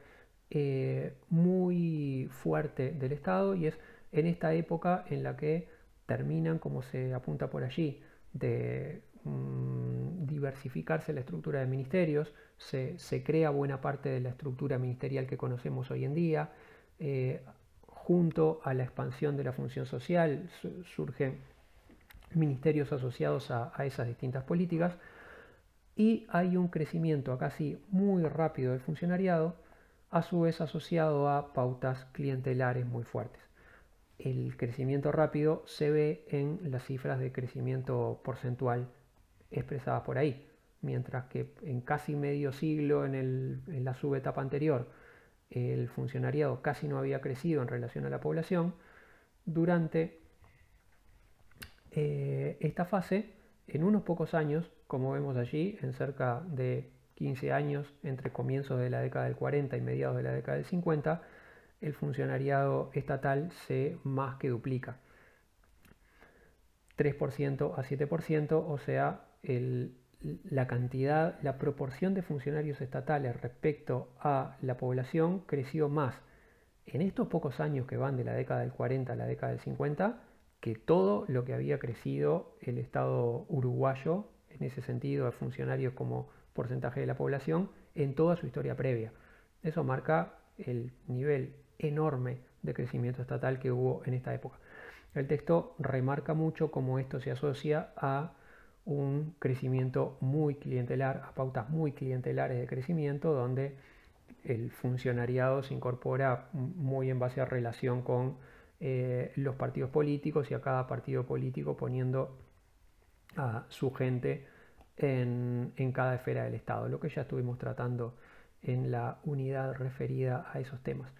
muy fuerte del Estado y es en esta época en la que terminan, como se apunta por allí, de diversificarse la estructura de ministerios, se crea buena parte de la estructura ministerial que conocemos hoy en día, junto a la expansión de la función social surgen ministerios asociados a esas distintas políticas y hay un crecimiento acá sí muy rápido del funcionariado, a su vez asociado a pautas clientelares muy fuertes. El crecimiento rápido se ve en las cifras de crecimiento porcentual expresadas por ahí, mientras que en casi medio siglo en la subetapa anterior el funcionariado casi no había crecido en relación a la población, durante esta fase, en unos pocos años, como vemos allí, en cerca de 15 años, entre comienzos de la década del 40 y mediados de la década del 50, el funcionariado estatal se más que duplica. 3% a 7%, o sea, la cantidad, la proporción de funcionarios estatales respecto a la población creció más en estos pocos años que van de la década del 40 a la década del 50 que todo lo que había crecido el Estado uruguayo en ese sentido de funcionarios como porcentaje de la población en toda su historia previa. Eso marca el nivel enorme de crecimiento estatal que hubo en esta época. El texto remarca mucho cómo esto se asocia a un crecimiento muy clientelar, a pautas muy clientelares de crecimiento, donde el funcionariado se incorpora muy en base a relación con los partidos políticos y a cada partido político poniendo a su gente en cada esfera del Estado, lo que ya estuvimos tratando en la unidad referida a esos temas.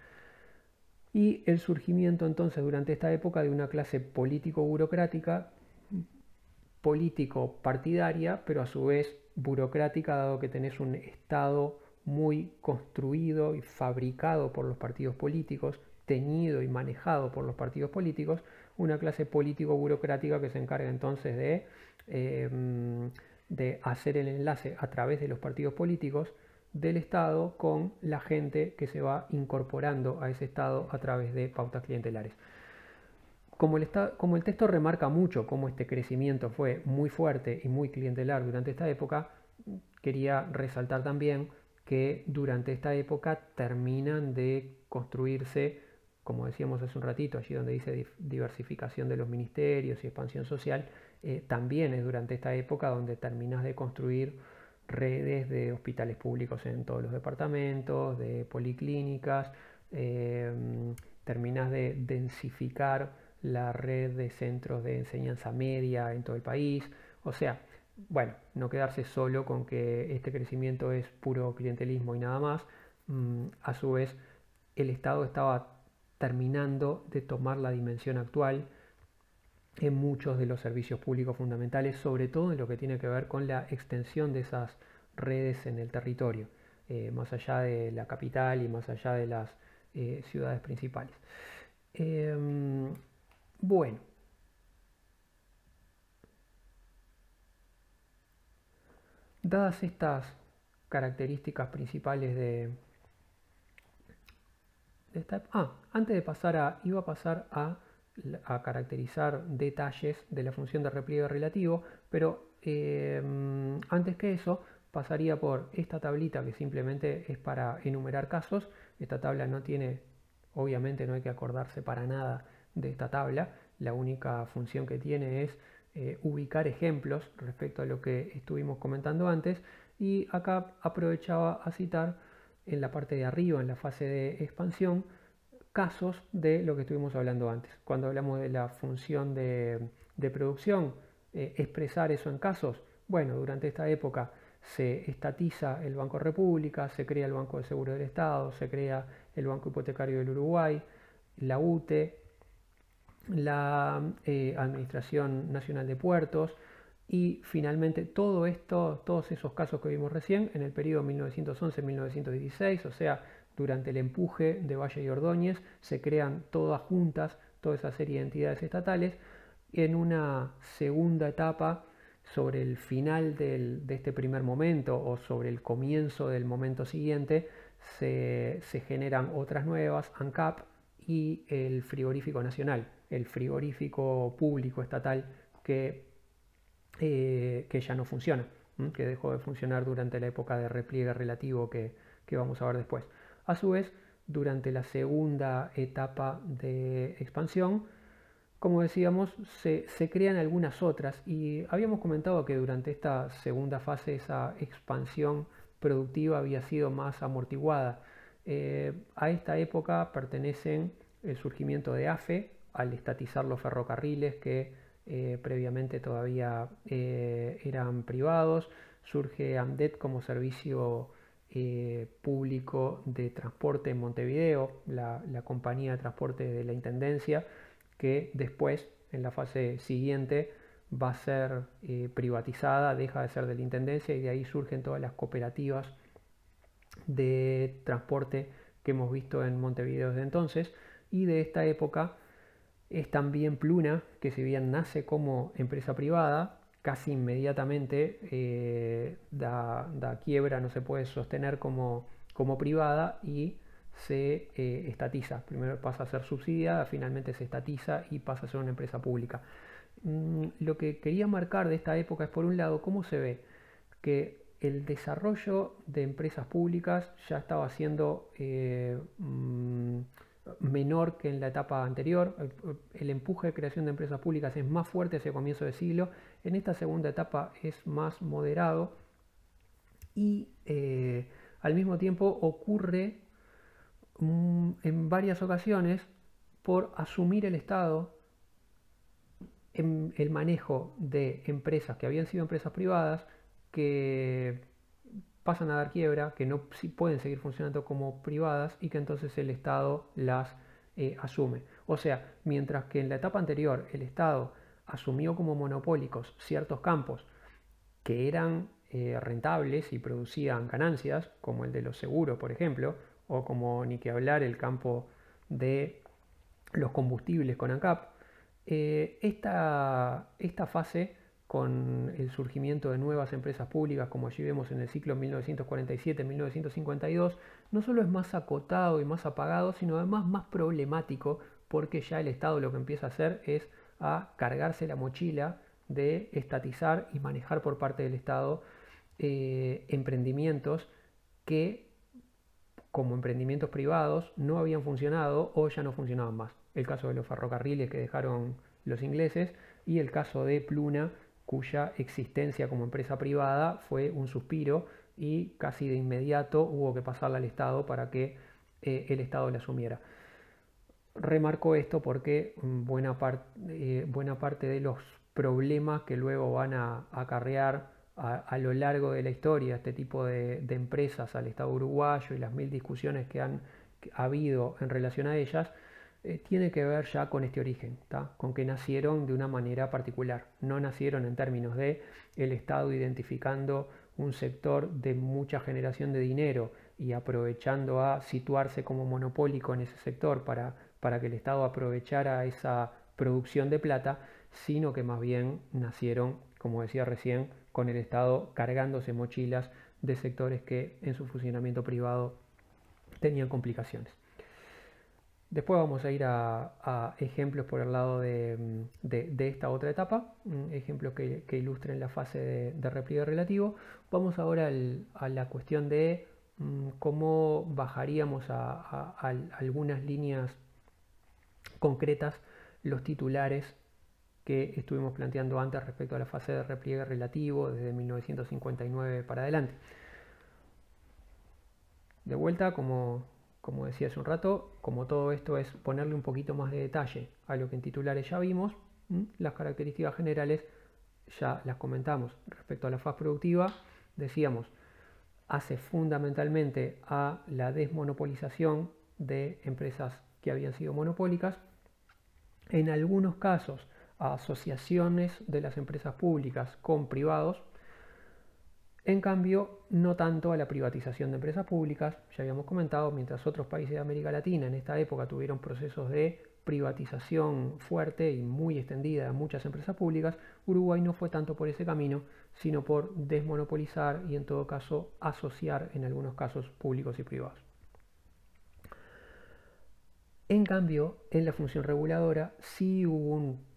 Y el surgimiento entonces durante esta época de una clase político-burocrática, político-partidaria, pero a su vez burocrática, dado que tenés un Estado muy construido y fabricado por los partidos políticos, teñido y manejado por los partidos políticos, una clase político-burocrática que se encarga entonces de hacer el enlace a través de los partidos políticos del Estado con la gente que se va incorporando a ese Estado a través de pautas clientelares. Como el texto remarca mucho cómo este crecimiento fue muy fuerte y muy clientelar durante esta época, quería resaltar también que durante esta época terminan de construirse, como decíamos hace un ratito, allí donde dice diversificación de los ministerios y expansión social, también es durante esta época donde terminas de construir redes de hospitales públicos en todos los departamentos, de policlínicas, terminas de densificar la red de centros de enseñanza media en todo el país. O sea, bueno, no quedarse solo con que este crecimiento es puro clientelismo y nada más. A su vez, el Estado estaba terminando de tomar la dimensión actual en muchos de los servicios públicos fundamentales, sobre todo en lo que tiene que ver con la extensión de esas redes en el territorio, más allá de la capital y más allá de las ciudades principales. Bueno, dadas estas características principales de esta... antes de pasar iba a pasar a caracterizar detalles de la función de repliegue relativo, pero antes que eso pasaría por esta tablita que simplemente es para enumerar casos. Esta tabla no tiene, obviamente no hay que acordarse para nada de esta tabla, la única función que tiene es ubicar ejemplos respecto a lo que estuvimos comentando antes, y acá aprovechaba a citar en la parte de arriba, en la fase de expansión, casos de lo que estuvimos hablando antes. Cuando hablamos de la función de producción, expresar eso en casos. Bueno, durante esta época se estatiza el Banco República, se crea el Banco de Seguro del Estado, se crea el Banco Hipotecario del Uruguay, la UTE, la Administración Nacional de Puertos, y finalmente todo esto, todos esos casos que vimos recién en el periodo 1911-1916, o sea, durante el empuje de Valle y Ordóñez, se crean todas juntas, toda esa serie de entidades estatales. En una segunda etapa, sobre el final de este primer momento o sobre el comienzo del momento siguiente, se generan otras nuevas, ANCAP y el frigorífico nacional, el frigorífico público estatal que ya no funciona, que dejó de funcionar durante la época de repliegue relativo que vamos a ver después. A su vez, durante la segunda etapa de expansión, como decíamos, se crean algunas otras, y habíamos comentado que durante esta segunda fase esa expansión productiva había sido más amortiguada. A esta época pertenecen el surgimiento de AFE, al estatizar los ferrocarriles que previamente todavía eran privados. Surge ANDET como servicio público de transporte en Montevideo, la compañía de transporte de la Intendencia, que después, en la fase siguiente, va a ser privatizada, deja de ser de la Intendencia, y de ahí surgen todas las cooperativas de transporte que hemos visto en Montevideo desde entonces. Y de esta época es también Pluna, que si bien nace como empresa privada, casi inmediatamente da quiebra, no se puede sostener como privada, y se estatiza. Primero pasa a ser subsidiada, finalmente se estatiza y pasa a ser una empresa pública. Lo que quería marcar de esta época es, por un lado, cómo se ve que el desarrollo de empresas públicas ya estaba siendo menor que en la etapa anterior. El empuje de creación de empresas públicas es más fuerte hacia comienzo de siglo. En esta segunda etapa es más moderado, y al mismo tiempo ocurre en varias ocasiones por asumir el Estado en el manejo de empresas que habían sido empresas privadas, que pasan a dar quiebra, que no pueden seguir funcionando como privadas, y que entonces el Estado las asume. O sea, mientras que en la etapa anterior el Estado asumió como monopólicos ciertos campos que eran rentables y producían ganancias, como el de los seguros, por ejemplo, o como ni que hablar el campo de los combustibles con ANCAP, esta fase, con el surgimiento de nuevas empresas públicas, como allí vemos en el ciclo 1947-1952, no solo es más acotado y más apagado, sino además más problemático, porque ya el Estado lo que empieza a hacer es a cargarse la mochila de estatizar y manejar por parte del Estado emprendimientos que, como emprendimientos privados, no habían funcionado o ya no funcionaban más. El caso de los ferrocarriles que dejaron los ingleses, y el caso de Pluna, cuya existencia como empresa privada fue un suspiro, y casi de inmediato hubo que pasarla al Estado para que el Estado la asumiera. Remarco esto porque buena parte de los problemas que luego van a acarrear a lo largo de la historia este tipo de empresas al Estado uruguayo y las mil discusiones que ha habido en relación a ellas, tiene que ver ya con este origen, ¿tá? Con que nacieron de una manera particular. No nacieron en términos de el Estado identificando un sector de mucha generación de dinero y aprovechando a situarse como monopólico en ese sector para que el Estado aprovechara esa producción de plata, sino que más bien nacieron, como decía recién, con el Estado cargándose mochilas de sectores que en su funcionamiento privado tenían complicaciones. Después vamos a ir a ejemplos por el lado de esta otra etapa, ejemplos que ilustren la fase de repliegue relativo. Vamos ahora a la cuestión de cómo bajaríamos a algunas líneas concretas los titulares que estuvimos planteando antes respecto a la fase de repliegue relativo desde 1959 para adelante. De vuelta, como decía hace un rato, como todo esto es ponerle un poquito más de detalle a lo que en titulares ya vimos, las características generales ya las comentamos. Respecto a la fase productiva, decíamos, hace fundamentalmente a la desmonopolización de empresas que habían sido monopólicas, en algunos casos a asociaciones de las empresas públicas con privados. En cambio, no tanto a la privatización de empresas públicas. Ya habíamos comentado, mientras otros países de América Latina en esta época tuvieron procesos de privatización fuerte y muy extendida de muchas empresas públicas, Uruguay no fue tanto por ese camino, sino por desmonopolizar y en todo caso asociar en algunos casos públicos y privados. En cambio, en la función reguladora sí hubo un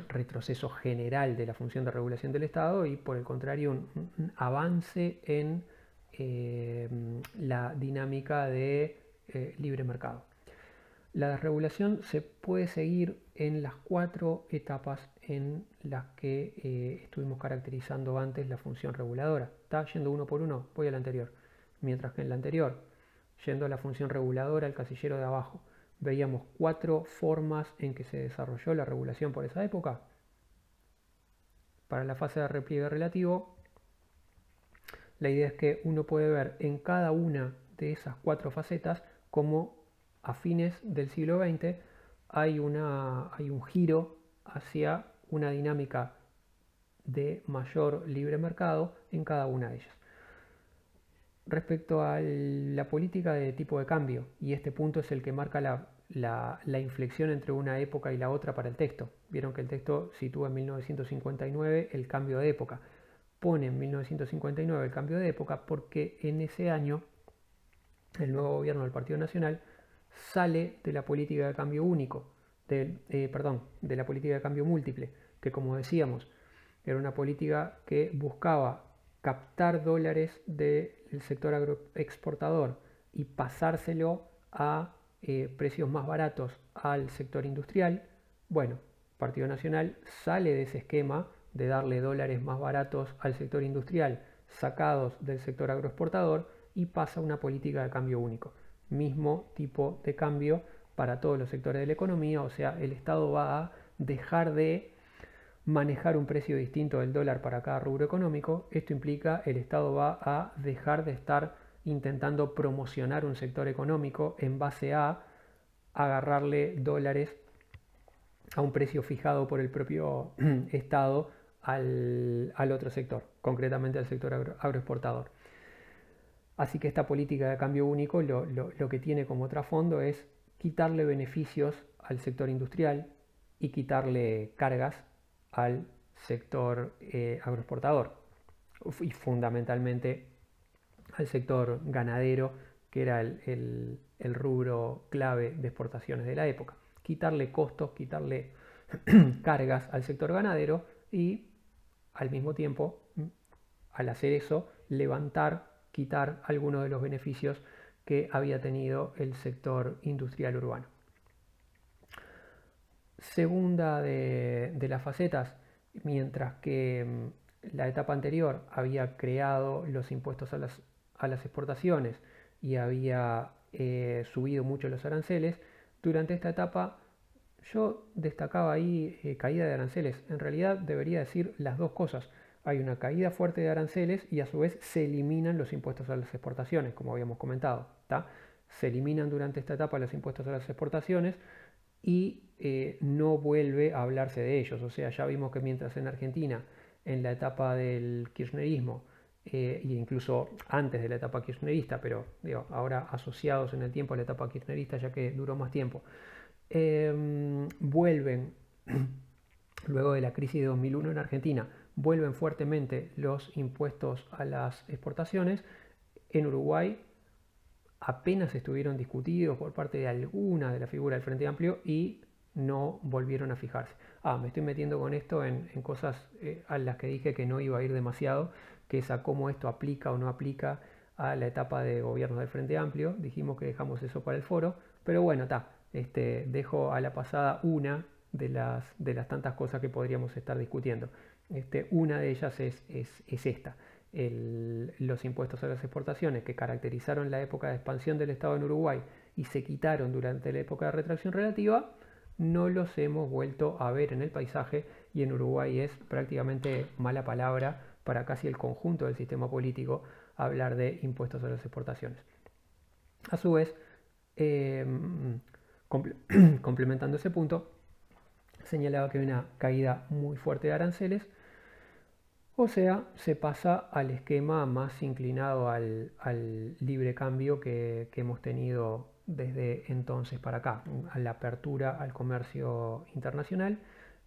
retroceso general de la función de regulación del Estado y por el contrario un avance en la dinámica de libre mercado. La desregulación se puede seguir en las 4 etapas en las que estuvimos caracterizando antes la función reguladora. Está yendo uno por uno, voy al anterior. Mientras que en la anterior, yendo a la función reguladora, el casillero de abajo, veíamos 4 formas en que se desarrolló la regulación por esa época. Para la fase de repliegue relativo, la idea es que uno puede ver en cada una de esas 4 facetas cómo a fines del siglo XX hay un giro hacia una dinámica de mayor libre mercado en cada una de ellas. Respecto a la política de tipo de cambio, y este punto es el que marca la inflexión entre una época y la otra para el texto. Vieron que el texto sitúa en 1959 el cambio de época. Pone en 1959 el cambio de época porque en ese año el nuevo gobierno del Partido Nacional sale de la política de cambio único, de la política de cambio múltiple, que como decíamos, era una política que buscaba captar dólares del sector agroexportador y pasárselo a precios más baratos al sector industrial. Bueno, Partido Nacional sale de ese esquema de darle dólares más baratos al sector industrial sacados del sector agroexportador y pasa a una política de cambio único. Mismo tipo de cambio para todos los sectores de la economía, o sea, el Estado va a dejar de manejar un precio distinto del dólar para cada rubro económico. Esto implica el Estado va a dejar de estar intentando promocionar un sector económico en base a agarrarle dólares a un precio fijado por el propio Estado al otro sector, concretamente al sector agroexportador. Así que esta política de cambio único lo que tiene como trasfondo es quitarle beneficios al sector industrial y quitarle cargas al sector agroexportador y fundamentalmente al sector ganadero, que era el rubro clave de exportaciones de la época. Quitarle costos, quitarle cargas al sector ganadero y al mismo tiempo, al hacer eso, quitar algunos de los beneficios que había tenido el sector industrial urbano. Segunda de las facetas, mientras que la etapa anterior había creado los impuestos a las exportaciones y había subido mucho los aranceles, durante esta etapa yo destacaba ahí caída de aranceles. En realidad debería decir las dos cosas. Hay una caída fuerte de aranceles y a su vez se eliminan los impuestos a las exportaciones, como habíamos comentado. ¿Tá? Se eliminan durante esta etapa los impuestos a las exportaciones y no vuelve a hablarse de ellos. O sea, ya vimos que mientras en Argentina, en la etapa del kirchnerismo, e incluso antes de la etapa kirchnerista, pero digo, ahora asociados en el tiempo a la etapa kirchnerista, ya que duró más tiempo, vuelven, luego de la crisis de 2001 en Argentina, vuelven fuertemente los impuestos a las exportaciones. En Uruguay apenas estuvieron discutidos por parte de alguna de la figura del Frente Amplio y no volvieron a fijarse. Me estoy metiendo con esto en cosas a las que dije que no iba a ir demasiado, que es a cómo esto aplica o no aplica a la etapa de gobierno del Frente Amplio. Dijimos que dejamos eso para el foro, pero bueno, dejo a la pasada una de las tantas cosas que podríamos estar discutiendo. Una de ellas es esta. Los impuestos a las exportaciones que caracterizaron la época de expansión del Estado en Uruguay y se quitaron durante la época de retracción relativa, no los hemos vuelto a ver en el paisaje, y en Uruguay es prácticamente mala palabra para casi el conjunto del sistema político hablar de impuestos a las exportaciones. A su vez, complementando ese punto, señalaba que hay una caída muy fuerte de aranceles. O sea, se pasa al esquema más inclinado al libre cambio que hemos tenido desde entonces para acá, a la apertura al comercio internacional.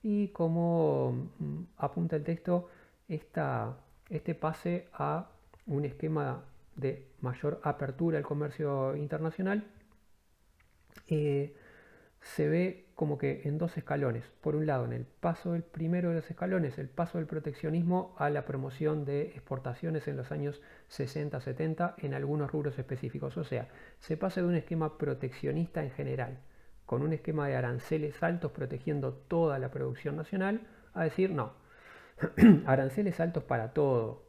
Y como apunta el texto, este pase a un esquema de mayor apertura al comercio internacional se ve como que en dos escalones. Por un lado, en el paso del primero de los escalones, el paso del proteccionismo a la promoción de exportaciones en los años 60-70 en algunos rubros específicos. O sea, se pasa de un esquema proteccionista en general, con un esquema de aranceles altos protegiendo toda la producción nacional, a decir no, aranceles altos para todo,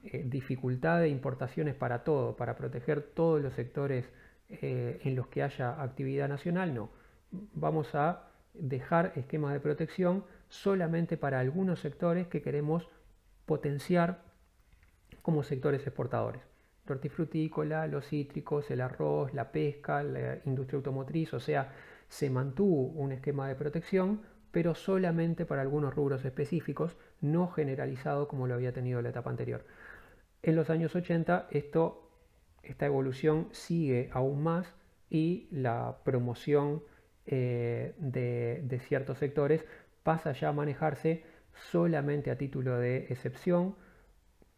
dificultad de importaciones para todo, para proteger todos los sectores en los que haya actividad nacional, no. Vamos a dejar esquemas de protección solamente para algunos sectores que queremos potenciar como sectores exportadores. La hortifrutícola, los cítricos, el arroz, la pesca, la industria automotriz, o sea, se mantuvo un esquema de protección, pero solamente para algunos rubros específicos, no generalizado como lo había tenido la etapa anterior. En los años 80 esta evolución sigue aún más y la promoción de ciertos sectores pasa ya a manejarse solamente a título de excepción,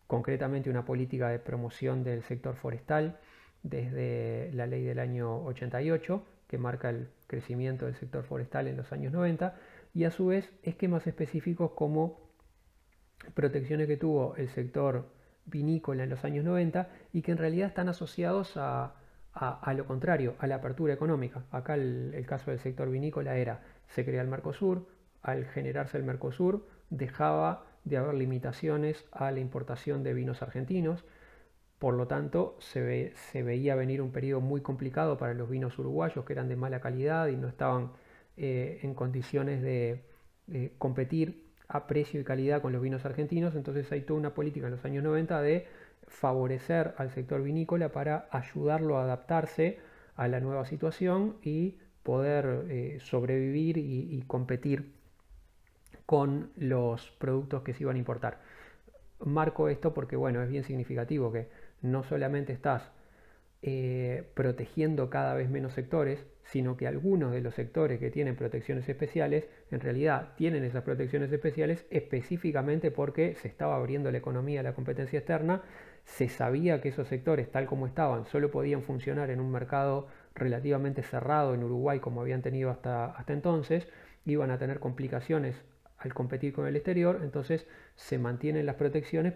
concretamente una política de promoción del sector forestal desde la ley del año 88, que marca el crecimiento del sector forestal en los años 90, y a su vez esquemas específicos como protecciones que tuvo el sector vinícola en los años 90 y que en realidad están asociados a lo contrario, a la apertura económica. Acá el caso del sector vinícola era, se crea el Mercosur, al generarse el Mercosur dejaba de haber limitaciones a la importación de vinos argentinos, por lo tanto se veía venir un periodo muy complicado para los vinos uruguayos que eran de mala calidad y no estaban en condiciones de competir a precio y calidad con los vinos argentinos. Entonces hay toda una política en los años 90 de favorecer al sector vinícola para ayudarlo a adaptarse a la nueva situación y poder sobrevivir y competir con los productos que se iban a importar. Marco esto porque bueno, es bien significativo que no solamente estás protegiendo cada vez menos sectores, sino que algunos de los sectores que tienen protecciones especiales, en realidad tienen esas protecciones especiales específicamente porque se estaba abriendo la economía a la competencia externa, se sabía que esos sectores, tal como estaban, solo podían funcionar en un mercado relativamente cerrado en Uruguay como habían tenido hasta entonces, iban a tener complicaciones al competir con el exterior, entonces se mantienen las protecciones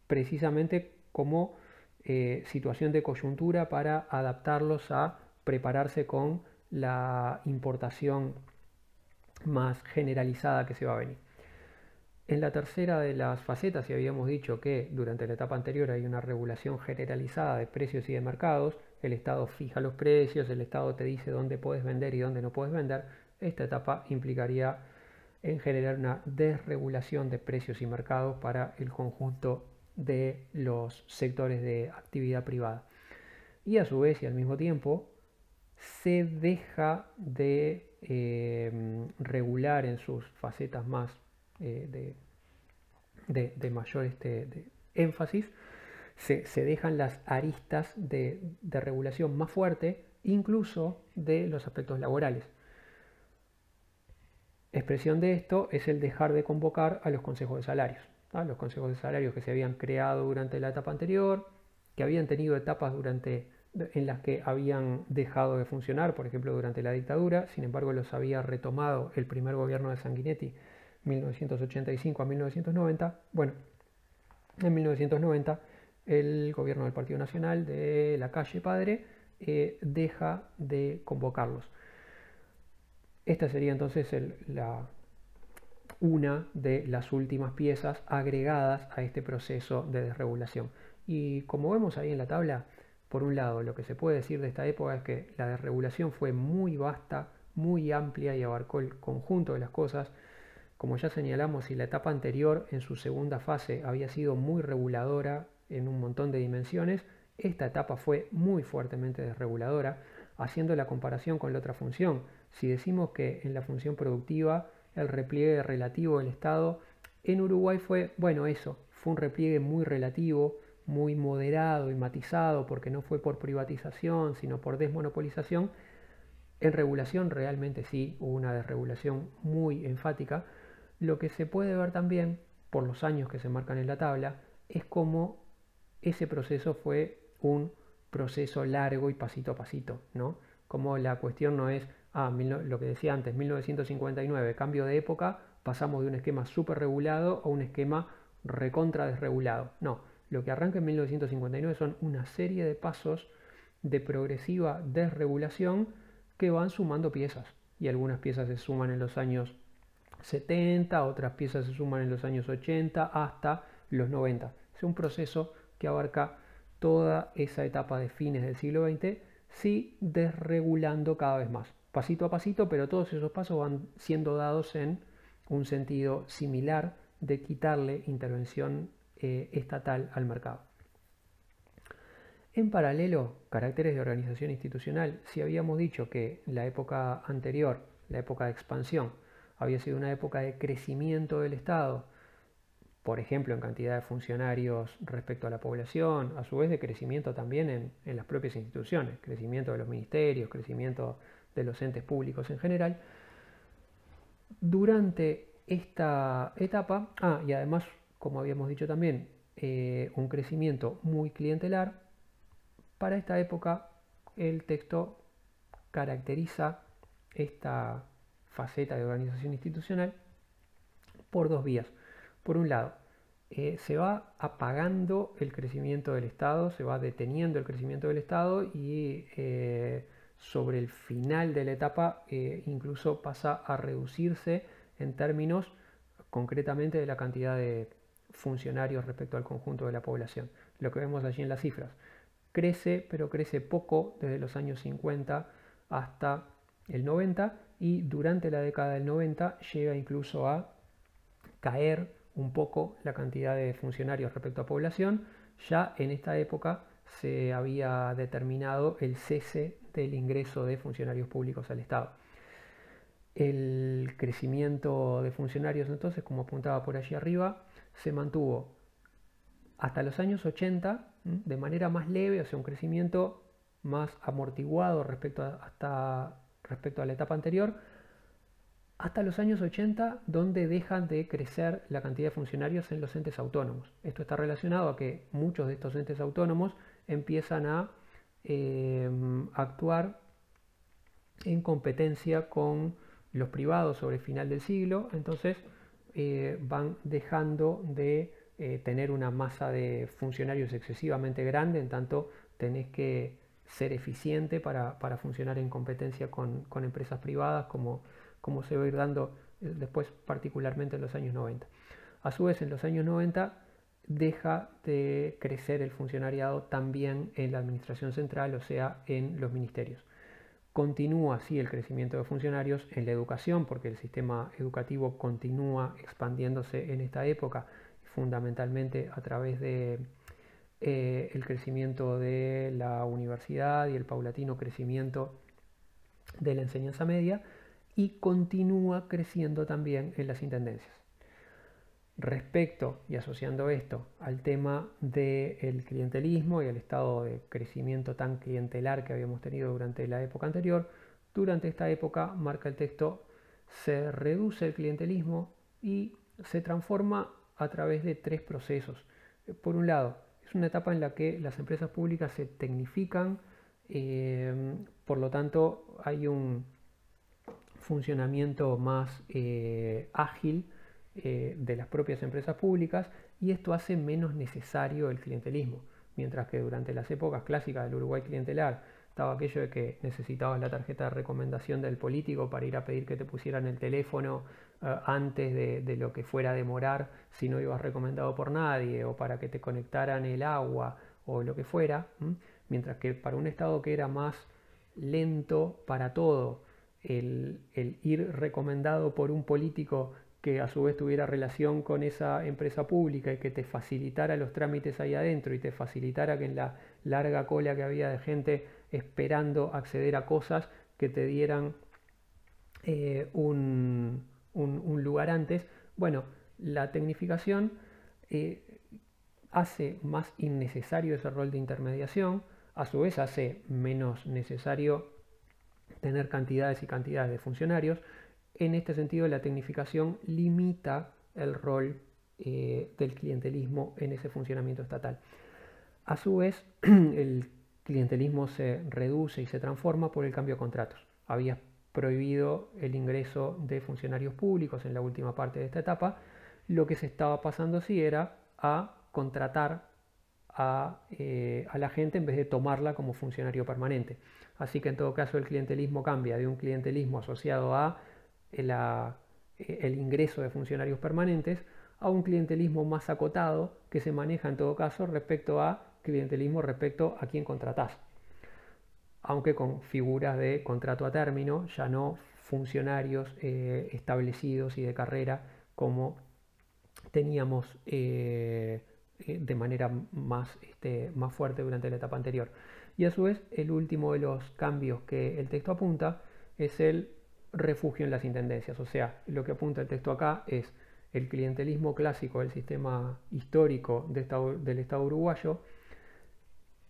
precisamente como situación de coyuntura para adaptarlos a prepararse con la importación más generalizada que se va a venir. En la tercera de las facetas, ya habíamos dicho que durante la etapa anterior hay una regulación generalizada de precios y de mercados, el Estado fija los precios, el Estado te dice dónde puedes vender y dónde no puedes vender. esta etapa implicaría en generar una desregulación de precios y mercados para el conjunto de los sectores de actividad privada. Y a su vez y al mismo tiempo se deja de regular en sus facetas más de mayor de énfasis, se dejan las aristas de regulación más fuerte, incluso de los aspectos laborales. Expresión de esto es el dejar de convocar a los consejos de salarios. Los consejos de salarios que se habían creado durante la etapa anterior, que habían tenido etapas en las que habían dejado de funcionar, por ejemplo durante la dictadura, sin embargo los había retomado el primer gobierno de Sanguinetti 1985 a 1990. Bueno, en 1990 el gobierno del Partido Nacional de Lacalle Padre deja de convocarlos. Esta sería entonces una de las últimas piezas agregadas a este proceso de desregulación. Y como vemos ahí en la tabla, por un lado, lo que se puede decir de esta época es que la desregulación fue muy vasta, muy amplia y abarcó el conjunto de las cosas. Como ya señalamos, si la etapa anterior, en su segunda fase, había sido muy reguladora en un montón de dimensiones, esta etapa fue muy fuertemente desreguladora, haciendo la comparación con la otra función. Si decimos que en la función productiva el repliegue relativo del Estado en Uruguay fue, bueno, eso, fue un repliegue muy relativo, muy moderado y matizado, porque no fue por privatización, sino por desmonopolización. En regulación realmente sí hubo una desregulación muy enfática. Lo que se puede ver también, por los años que se marcan en la tabla, es cómo ese proceso fue un proceso largo y pasito a pasito, ¿no? Como la cuestión no es, lo que decía antes, 1959, cambio de época, pasamos de un esquema súper regulado a un esquema recontra desregulado. No, lo que arranca en 1959 son una serie de pasos de progresiva desregulación que van sumando piezas. Y algunas piezas se suman en los años 70, otras piezas se suman en los años 80 hasta los 90. Es un proceso que abarca toda esa etapa de fines del siglo XX, sí desregulando cada vez más, pasito a pasito, pero todos esos pasos van siendo dados en un sentido similar de quitarle intervención estatal al mercado. En paralelo, caracteres de organización institucional, si habíamos dicho que la época anterior, la época de expansión, había sido una época de crecimiento del Estado, por ejemplo en cantidad de funcionarios respecto a la población, a su vez de crecimiento también en las propias instituciones, crecimiento de los ministerios, crecimiento de los entes públicos en general. Durante esta etapa, y además, como habíamos dicho también, un crecimiento muy clientelar. Para esta época el texto caracteriza esta faceta de organización institucional por dos vías. Por un lado, se va apagando el crecimiento del Estado, se va deteniendo el crecimiento del Estado y sobre el final de la etapa incluso pasa a reducirse en términos concretamente de la cantidad de funcionarios respecto al conjunto de la población. Lo que vemos allí en las cifras. Crece, pero crece poco desde los años 50 hasta el 90 y durante la década del 90 llega incluso a caer un poco la cantidad de funcionarios respecto a población. Ya en esta época se había determinado el cese del ingreso de funcionarios públicos al Estado. El crecimiento de funcionarios entonces, como apuntaba por allí arriba, se mantuvo hasta los años 80 de manera más leve, o sea, un crecimiento más amortiguado respecto a la etapa anterior, hasta los años 80, donde dejan de crecer la cantidad de funcionarios en los entes autónomos. Esto está relacionado a que muchos de estos entes autónomos empiezan a actuar en competencia con los privados sobre el final del siglo, entonces van dejando de tener una masa de funcionarios excesivamente grande, en tanto tenés que ser eficiente para funcionar en competencia con empresas privadas, como se va a ir dando después particularmente en los años 90. A su vez, en los años 90 deja de crecer el funcionariado también en la administración central, o sea, en los ministerios. Continúa así el crecimiento de funcionarios en la educación, porque el sistema educativo continúa expandiéndose en esta época, fundamentalmente a través de el crecimiento de la universidad y el paulatino crecimiento de la enseñanza media, y continúa creciendo también en las intendencias. Respecto y asociando esto al tema del clientelismo y al estado de crecimiento tan clientelar que habíamos tenido durante la época anterior, durante esta época, marca el texto, se reduce el clientelismo y se transforma a través de 3 procesos. Por un lado, es una etapa en la que las empresas públicas se tecnifican, por lo tanto hay un funcionamiento más ágil de las propias empresas públicas, y esto hace menos necesario el clientelismo. Mientras que durante las épocas clásicas del Uruguay clientelar estaba aquello de que necesitabas la tarjeta de recomendación del político para ir a pedir que te pusieran el teléfono antes de lo que fuera a demorar si no ibas recomendado por nadie, o para que te conectaran el agua o lo que fuera. Mientras que para un estado que era más lento para todo, el ir recomendado por un político que a su vez tuviera relación con esa empresa pública y que te facilitara los trámites ahí adentro y te facilitara que en la larga cola que había de gente esperando acceder a cosas que te dieran un lugar antes. Bueno, la tecnificación hace más innecesario ese rol de intermediación, a su vez hace menos necesario tener cantidades y cantidades de funcionarios. En este sentido, la tecnificación limita el rol del clientelismo en ese funcionamiento estatal. A su vez, el clientelismo se reduce y se transforma por el cambio de contratos. Había prohibido el ingreso de funcionarios públicos en la última parte de esta etapa. Lo que se estaba pasando sí era a contratar a la gente en vez de tomarla como funcionario permanente. Así que en todo caso el clientelismo cambia de un clientelismo asociado a el ingreso de funcionarios permanentes a un clientelismo más acotado que se maneja en todo caso respecto a clientelismo respecto a quién contratás, aunque con figuras de contrato a término, ya no funcionarios establecidos y de carrera como teníamos de manera más fuerte durante la etapa anterior. Y a su vez, el último de los cambios que el texto apunta es el refugio en las intendencias. O sea, lo que apunta el texto acá es el clientelismo clásico del sistema histórico del Estado uruguayo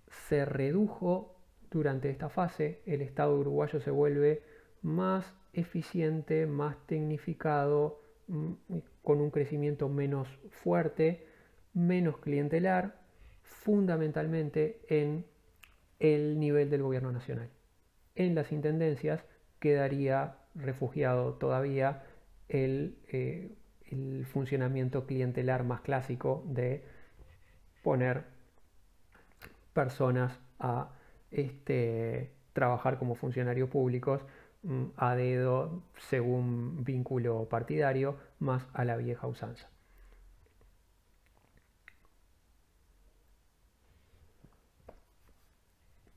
se redujo durante esta fase. El Estado uruguayo se vuelve más eficiente, más tecnificado, con un crecimiento menos fuerte, menos clientelar, fundamentalmente en el nivel del gobierno nacional. En las intendencias quedaría refugiado todavía el funcionamiento clientelar más clásico de poner personas a trabajar como funcionarios públicos a dedo según vínculo partidario, más a la vieja usanza.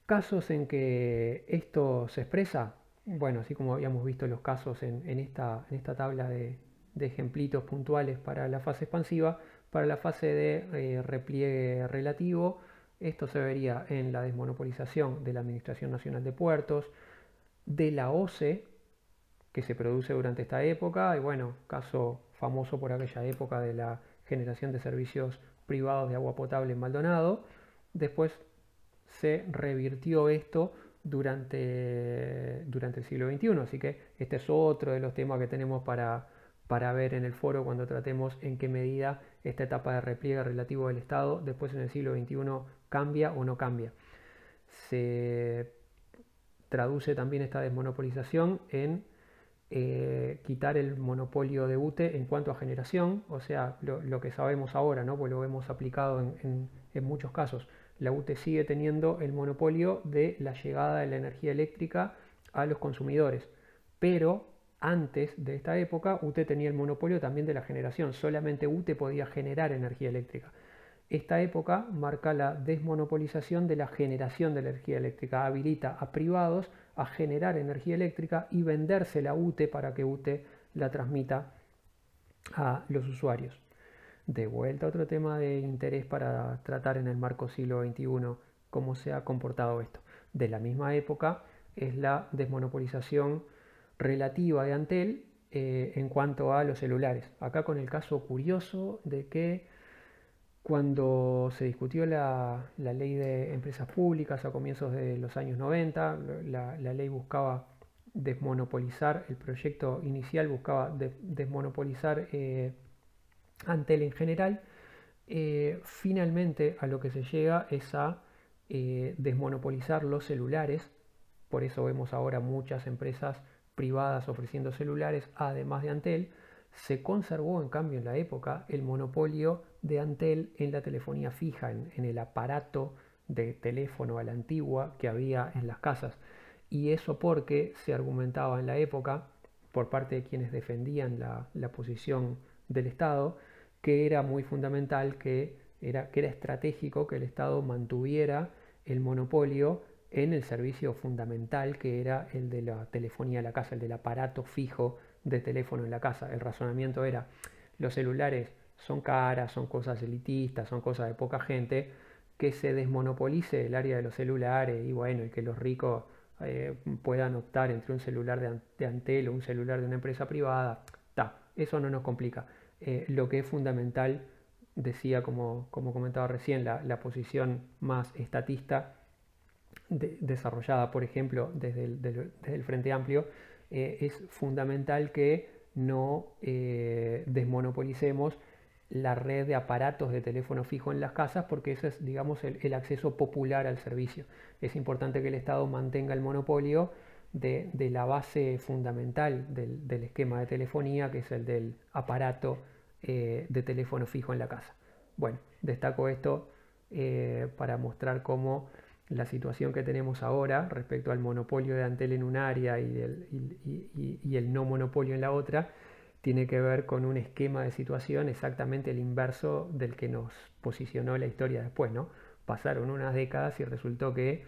Casos en que esto se expresa, bueno, así como habíamos visto los casos en esta tabla de ejemplitos puntuales para la fase expansiva, para la fase de repliegue relativo, esto se vería en la desmonopolización de la Administración Nacional de Puertos, de la OCE, que se produce durante esta época, y bueno, caso famoso por aquella época de la generación de servicios privados de agua potable en Maldonado. Después se revirtió esto durante el siglo XXI, así que este es otro de los temas que tenemos para ver en el foro cuando tratemos en qué medida esta etapa de repliegue relativo del Estado después en el siglo XXI cambia o no cambia. Se traduce también esta desmonopolización en quitar el monopolio de UTE en cuanto a generación, o sea, lo que sabemos ahora, ¿no? Pues lo hemos aplicado en muchos casos. La UTE sigue teniendo el monopolio de la llegada de la energía eléctrica a los consumidores, pero antes de esta época UTE tenía el monopolio también de la generación, solamente UTE podía generar energía eléctrica. Esta época marca la desmonopolización de la generación de energía eléctrica, habilita a privados a generar energía eléctrica y vendérsela a UTE para que UTE la transmita a los usuarios. De vuelta a otro tema de interés para tratar en el marco siglo XXI, cómo se ha comportado esto. De la misma época es la desmonopolización relativa de Antel en cuanto a los celulares. Acá con el caso curioso de que cuando se discutió la ley de empresas públicas a comienzos de los años 90, la ley buscaba desmonopolizar, el proyecto inicial buscaba desmonopolizar Antel en general. Finalmente a lo que se llega es a desmonopolizar los celulares. Por eso vemos ahora muchas empresas privadas ofreciendo celulares, además de Antel. Se conservó en cambio en la época el monopolio de Antel en la telefonía fija, en el aparato de teléfono a la antigua que había en las casas. Y eso porque se argumentaba en la época, por parte de quienes defendían la posición del Estado, que era muy fundamental, que era estratégico que el Estado mantuviera el monopolio en el servicio fundamental que era el de la telefonía a la casa, el del aparato fijo de teléfono en la casa. El razonamiento era, los celulares son caras, son cosas elitistas, son cosas de poca gente, que se desmonopolice el área de los celulares y bueno, y que los ricos puedan optar entre un celular de Antel o un celular de una empresa privada. Eso no nos complica. Lo que es fundamental, decía como comentaba recién, la posición más estatista desarrollada, por ejemplo, desde el Frente Amplio, es fundamental que no desmonopolicemos la red de aparatos de teléfono fijo en las casas, porque ese es, digamos, el acceso popular al servicio. Es importante que el Estado mantenga el monopolio de la base fundamental del esquema de telefonía, que es el del aparato de teléfono fijo en la casa. Bueno, destaco esto para mostrar cómo la situación que tenemos ahora respecto al monopolio de Antel en un área y el no monopolio en la otra, tiene que ver con un esquema de situación exactamente el inverso del que nos posicionó la historia después, ¿no? Pasaron unas décadas y resultó que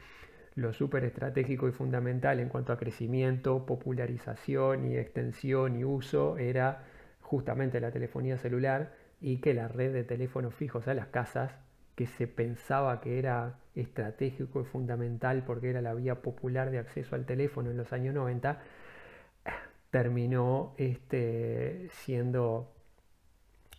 lo súper estratégico y fundamental en cuanto a crecimiento, popularización y extensión y uso era justamente la telefonía celular, y que la red de teléfonos fijos a las casas, que se pensaba que era estratégico y fundamental porque era la vía popular de acceso al teléfono en los años 90, terminó siendo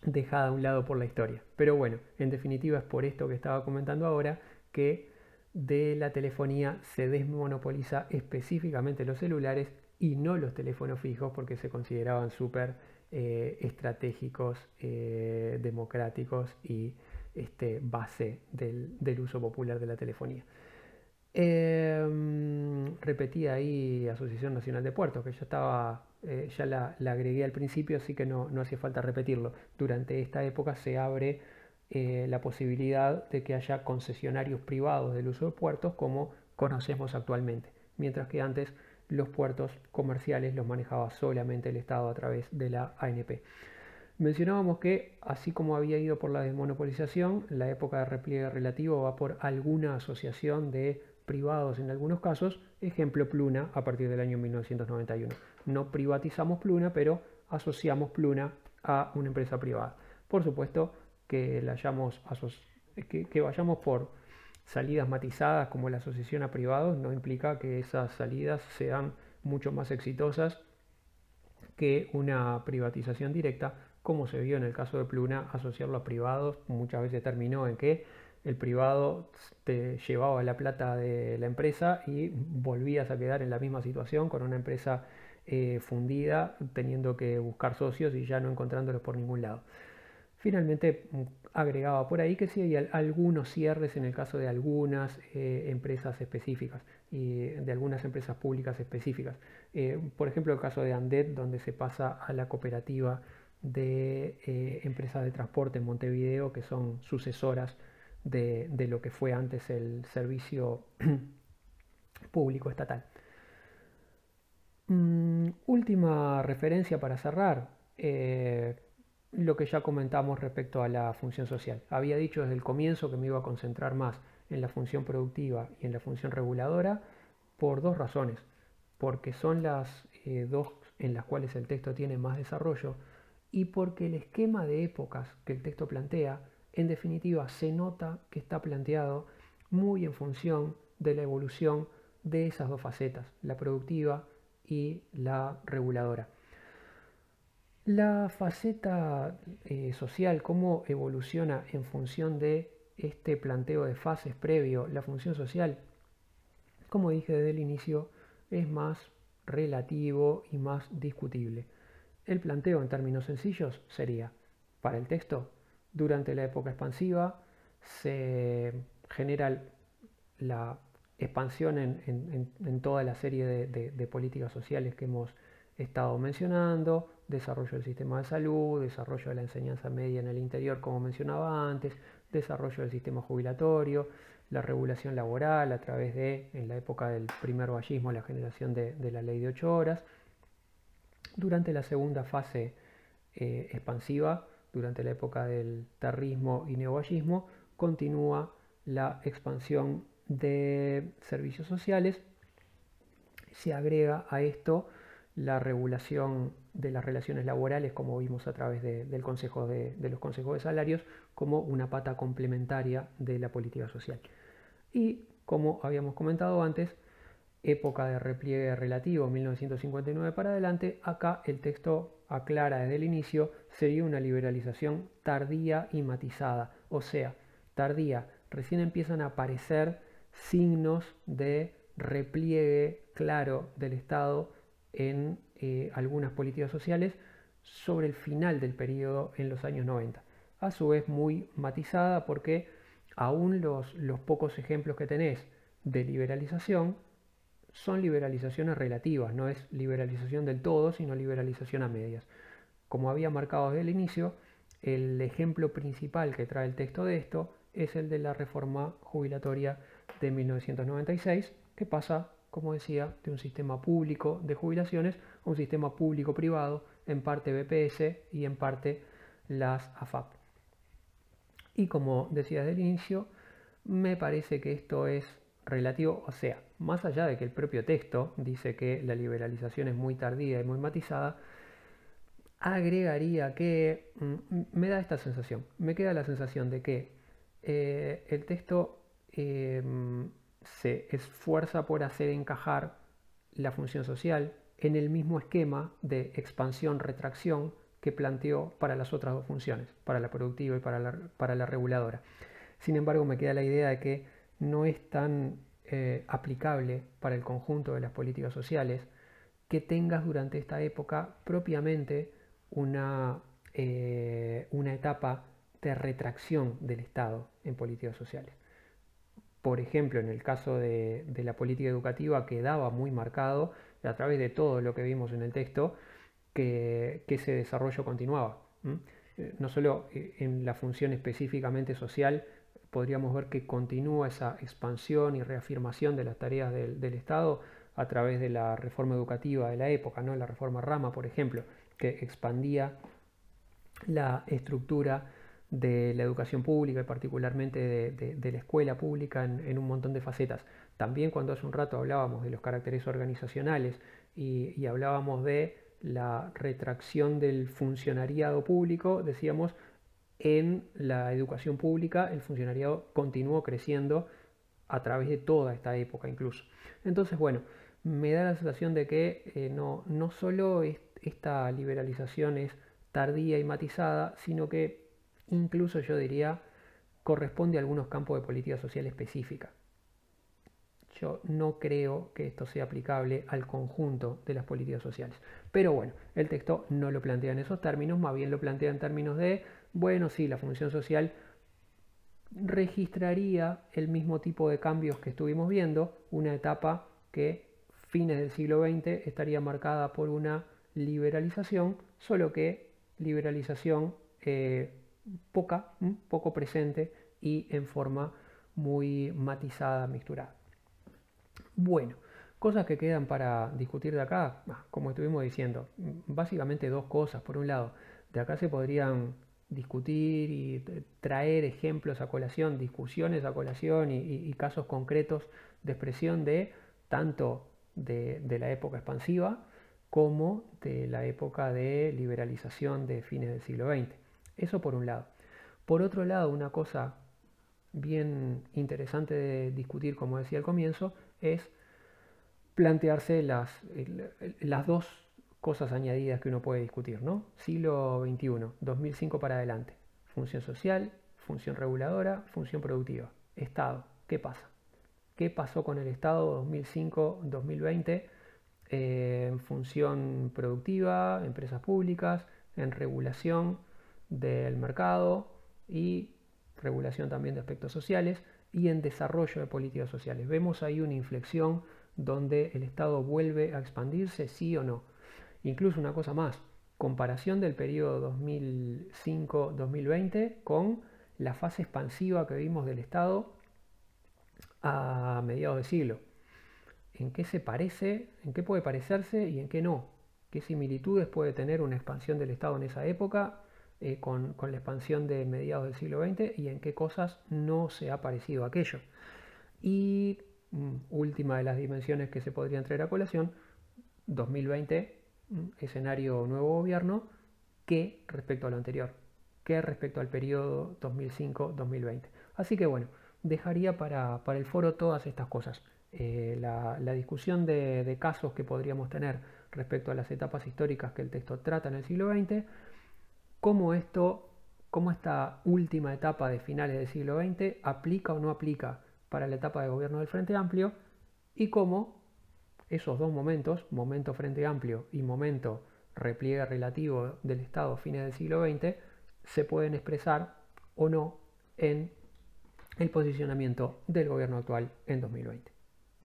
dejada a un lado por la historia. Pero bueno, en definitiva es por esto que estaba comentando ahora, que de la telefonía se desmonopoliza específicamente los celulares y no los teléfonos fijos, porque se consideraban súper estratégicos, democráticos y base del uso popular de la telefonía. Repetí ahí Asociación Nacional de Puertos, que ya la agregué al principio, así que no hacía falta repetirlo. Durante esta época se abre la posibilidad de que haya concesionarios privados del uso de puertos como conocemos actualmente, mientras que antes los puertos comerciales los manejaba solamente el Estado a través de la ANP. Mencionábamos que, así como había ido por la desmonopolización, la época de repliegue relativo va por alguna asociación de privados en algunos casos, ejemplo Pluna a partir del año 1991. No privatizamos Pluna, pero asociamos Pluna a una empresa privada. Por supuesto que vayamos por salidas matizadas como la asociación a privados no implica que esas salidas sean mucho más exitosas que una privatización directa, como se vio en el caso de Pluna. Asociarlo a privados muchas veces terminó en que el privado te llevaba la plata de la empresa y volvías a quedar en la misma situación con una empresa fundida, teniendo que buscar socios y ya no encontrándolos por ningún lado. Finalmente agregaba por ahí que sí hay algunos cierres en el caso de algunas empresas específicas y de algunas empresas públicas específicas. Por ejemplo, el caso de Andet, donde se pasa a la cooperativa de empresas de transporte en Montevideo, que son sucesoras de lo que fue antes el servicio público estatal. Última referencia para cerrar. lo que ya comentamos respecto a la función social. Había dicho desde el comienzo que me iba a concentrar más en la función productiva y en la función reguladora por dos razones. Porque son las dos en las cuales el texto tiene más desarrollo y porque el esquema de épocas que el texto plantea, en definitiva, se nota que está planteado muy en función de la evolución de esas dos facetas, la productiva y la reguladora. La faceta social, cómo evoluciona en función de este planteo de fases previo, la función social, como dije desde el inicio, es más relativo y más discutible. El planteo en términos sencillos sería, para el texto, durante la época expansiva se genera la expansión en toda la serie de políticas sociales que hemos estado mencionando, desarrollo del sistema de salud, desarrollo de la enseñanza media en el interior, como mencionaba antes, desarrollo del sistema jubilatorio, la regulación laboral a través de, en la época del primer vallismo, la generación de la ley de 8 horas. Durante la segunda fase expansiva, durante la época del terrismo y neovallismo, continúa la expansión de servicios sociales. Se agrega a esto la regulación de las relaciones laborales, como vimos a través de los consejos de salarios, como una pata complementaria de la política social. Y, como habíamos comentado antes, época de repliegue relativo, 1959 para adelante, acá el texto aclara desde el inicio, sería una liberalización tardía y matizada. O sea, tardía, recién empiezan a aparecer signos de repliegue claro del Estado en algunas políticas sociales sobre el final del periodo en los años 90. A su vez muy matizada porque aún los pocos ejemplos que tenés de liberalización son liberalizaciones relativas, no es liberalización del todo, sino liberalización a medias. Como había marcado desde el inicio, el ejemplo principal que trae el texto de esto es el de la reforma jubilatoria de 1996, que pasa, como decía, de un sistema público de jubilaciones a un sistema público-privado, en parte BPS y en parte las AFAP. Y como decía desde el inicio, me parece que esto es relativo, o sea, más allá de que el propio texto dice que la liberalización es muy tardía y muy matizada, agregaría que me da esta sensación, me queda la sensación de que el texto se esfuerza por hacer encajar la función social en el mismo esquema de expansión-retracción que planteó para las otras dos funciones, para la productiva y para la reguladora. Sin embargo, me queda la idea de que no es tan aplicable para el conjunto de las políticas sociales que tengas durante esta época propiamente una etapa de retracción del Estado en políticas sociales. Por ejemplo, en el caso de la política educativa quedaba muy marcado a través de todo lo que vimos en el texto que ese desarrollo continuaba. No solo en la función específicamente social, podríamos ver que continúa esa expansión y reafirmación de las tareas del Estado a través de la reforma educativa de la época, ¿no? La reforma Rama, por ejemplo, que expandía la estructura de la educación pública y particularmente de la escuela pública en un montón de facetas. También cuando hace un rato hablábamos de los caracteres organizacionales y hablábamos de la retracción del funcionariado público, decíamos, en la educación pública el funcionariado continuó creciendo a través de toda esta época incluso. Entonces, bueno, me da la sensación de que no solo esta liberalización es tardía y matizada, sino que incluso yo diría corresponde a algunos campos de política social específica. Yo no creo que esto sea aplicable al conjunto de las políticas sociales. Pero bueno, el texto no lo plantea en esos términos, más bien lo plantea en términos de, bueno, sí, la función social registraría el mismo tipo de cambios que estuvimos viendo, una etapa que fines del siglo XX estaría marcada por una liberalización, solo que liberalización poco presente y en forma muy matizada, mixturada. Bueno, cosas que quedan para discutir de acá, como estuvimos diciendo, básicamente dos cosas. Por un lado, De acá se podrían discutir y traer ejemplos a colación, discusiones a colación y casos concretos de expresión de tanto de la época expansiva como de la época de liberalización de fines del siglo XX. Eso por un lado. Por otro lado, una cosa bien interesante de discutir, como decía al comienzo, es plantearse las dos cosas añadidas que uno puede discutir, ¿no? Siglo XXI, 2005 para adelante. Función social, función reguladora, función productiva. Estado, ¿qué pasa? ¿Qué pasó con el Estado 2005-2020 en función productiva, empresas públicas, en regulación del mercado y regulación también de aspectos sociales y en desarrollo de políticas sociales? Vemos ahí una inflexión donde el Estado vuelve a expandirse, sí o no. Incluso una cosa más, comparación del periodo 2005-2020 con la fase expansiva que vimos del Estado a mediados de siglo. ¿En qué se parece? ¿En qué puede parecerse y en qué no? ¿Qué similitudes puede tener una expansión del Estado en esa época con la expansión de mediados del siglo XX y en qué cosas no se ha parecido aquello? Y última de las dimensiones que se podrían traer a colación, 2020, escenario nuevo gobierno, ¿qué respecto a lo anterior? ¿Qué respecto al periodo 2005-2020? Así que bueno, dejaría para el foro todas estas cosas. La discusión de casos que podríamos tener respecto a las etapas históricas que el texto trata en el siglo XX, cómo esta última etapa de finales del siglo XX aplica o no aplica para la etapa de gobierno del Frente Amplio y cómo esos dos momentos, momento Frente Amplio y momento repliegue relativo del Estado fines del siglo XX, se pueden expresar o no en el posicionamiento del gobierno actual en 2020.